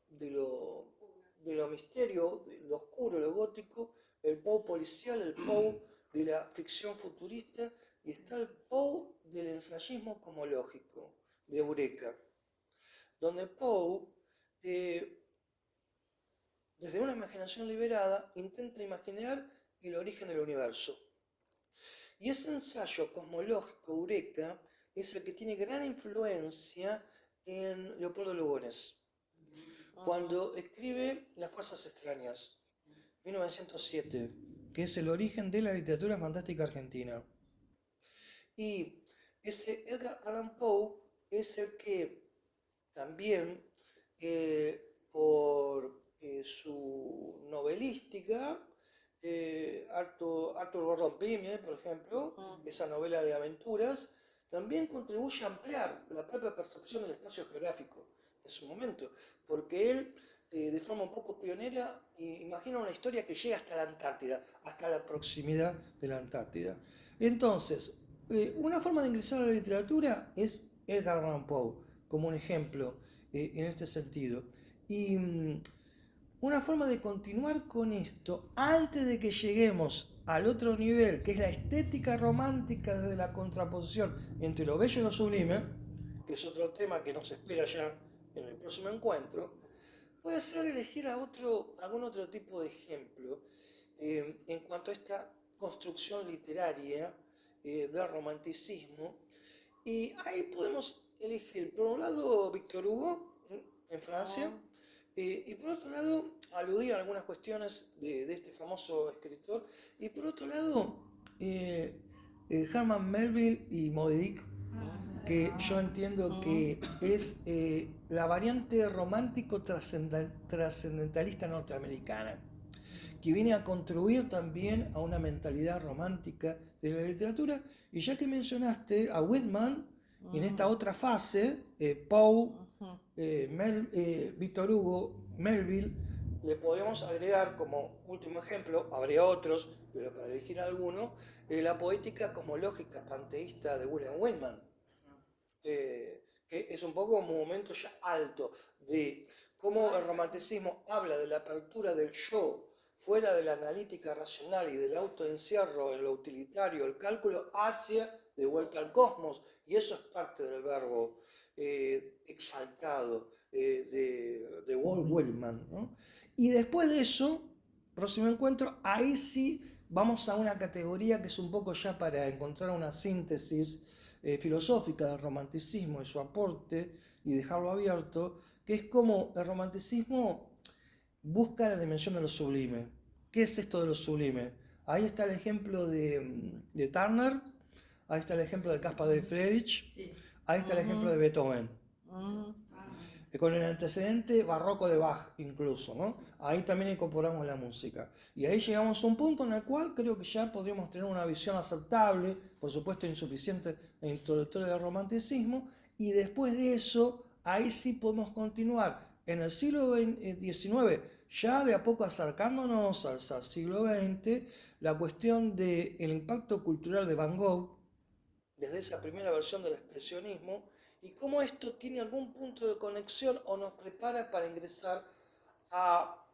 de lo misterio, de lo oscuro, lo gótico, el Poe policial, el Poe de la ficción futurista, y está el Poe del ensayismo cosmológico, de Eureka, donde Poe, desde una imaginación liberada, intenta imaginar el origen del universo. Y ese ensayo cosmológico, Eureka, es el que tiene gran influencia en Leopoldo Lugones, cuando escribe Las fuerzas extrañas, 1907, que es el origen de la literatura fantástica argentina. Y ese Edgar Allan Poe es el que también, por su novelística, Arthur Gordon Pym, por ejemplo, esa novela de aventuras, también contribuye a ampliar la propia percepción del espacio geográfico en su momento, porque él, de forma un poco pionera, imagina una historia que llega hasta la Antártida, hasta la proximidad de la Antártida. Entonces, una forma de ingresar a la literatura es Edgar Allan Poe, como un ejemplo en este sentido. Y una forma de continuar con esto, antes de que lleguemos al otro nivel, que es la estética romántica desde la contraposición entre lo bello y lo sublime, que es otro tema que nos espera ya en el próximo encuentro, puede ser elegir algún otro tipo de ejemplo en cuanto a esta construcción literaria del romanticismo. Y ahí podemos elegir, por un lado, Victor Hugo, en Francia, y por otro lado, aludir a algunas cuestiones de este famoso escritor, y por otro lado, Herman Melville y Moby Dick, que yo entiendo que es la variante romántico trascendentalista norteamericana, que viene a contribuir también a una mentalidad romántica de la literatura. Y ya que mencionaste a Whitman, en esta otra fase, Poe, Victor Hugo, Melville, le podemos agregar como último ejemplo, habría otros, pero para elegir alguno, la poética cosmológica panteísta de William Whitman, que es un poco un momento ya alto de cómo el romanticismo habla de la apertura del yo fuera de la analítica racional y del autoencierro en lo utilitario, el cálculo, hacia de vuelta al cosmos, y eso es parte del verbo exaltado de Walt Whitman, ¿no? Y después de eso, próximo encuentro, ahí sí vamos a una categoría que es un poco ya para encontrar una síntesis filosófica del romanticismo y su aporte y dejarlo abierto, que es como el romanticismo busca la dimensión de lo sublime. ¿Qué es esto de lo sublime? Ahí está el ejemplo de Turner, ahí está el ejemplo de Caspar de Friedrich, ahí está el ejemplo de Beethoven. Con el antecedente barroco de Bach incluso, ¿no? Ahí también incorporamos la música. Y ahí llegamos a un punto en el cual creo que ya podríamos tener una visión aceptable, por supuesto insuficiente e introductoria del romanticismo, y después de eso, ahí sí podemos continuar en el siglo XIX, ya de a poco acercándonos al siglo XX, la cuestión del impacto cultural de Van Gogh, desde esa primera versión del expresionismo, y cómo esto tiene algún punto de conexión o nos prepara para ingresar a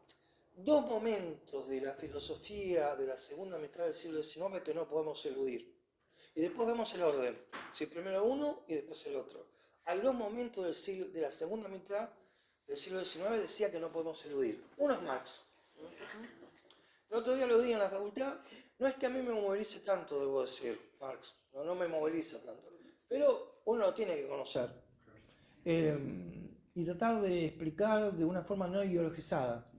dos momentos de la filosofía de la segunda mitad del siglo XIX que no podemos eludir. Y después vemos el orden, si primero uno y después el otro. Hay dos momentos de la segunda mitad del siglo XIX, decía que no podemos eludir. Uno es Marx. El otro día lo di en la facultad, no es que a mí me movilice tanto, debo decir, Marx, no me moviliza tanto, pero uno lo tiene que conocer y tratar de explicar de una forma no ideologizada,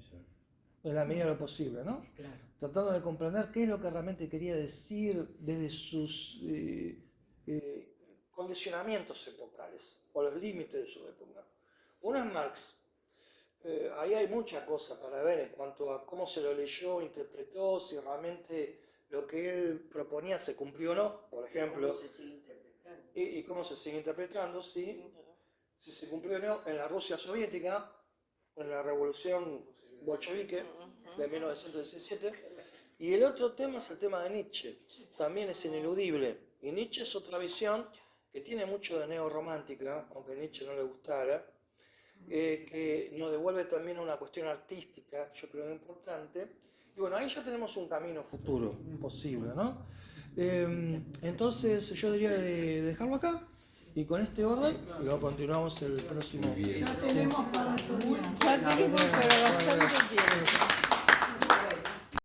en la medida de lo posible, ¿no? Claro. Tratando de comprender qué es lo que realmente quería decir desde sus condicionamientos epocales o los límites de su época. Uno es Marx. Ahí hay mucha cosa para ver en cuanto a cómo se lo leyó, interpretó, si realmente lo que él proponía se cumplió o no, por ejemplo. Y cómo se sigue interpretando, si se cumplió o no en la Rusia soviética, en la revolución bolchevique de 1917. Y el otro tema es el tema de Nietzsche, también es ineludible. Y Nietzsche es otra visión que tiene mucho de neorromántica, aunque a Nietzsche no le gustara, que nos devuelve también a una cuestión artística, yo creo importante. Y bueno, ahí ya tenemos un camino futuro posible, ¿no? Entonces yo diría de dejarlo acá y con este orden lo continuamos el próximo. Ya tenemos para subir. Ya tenemos, pero bastante tiempo.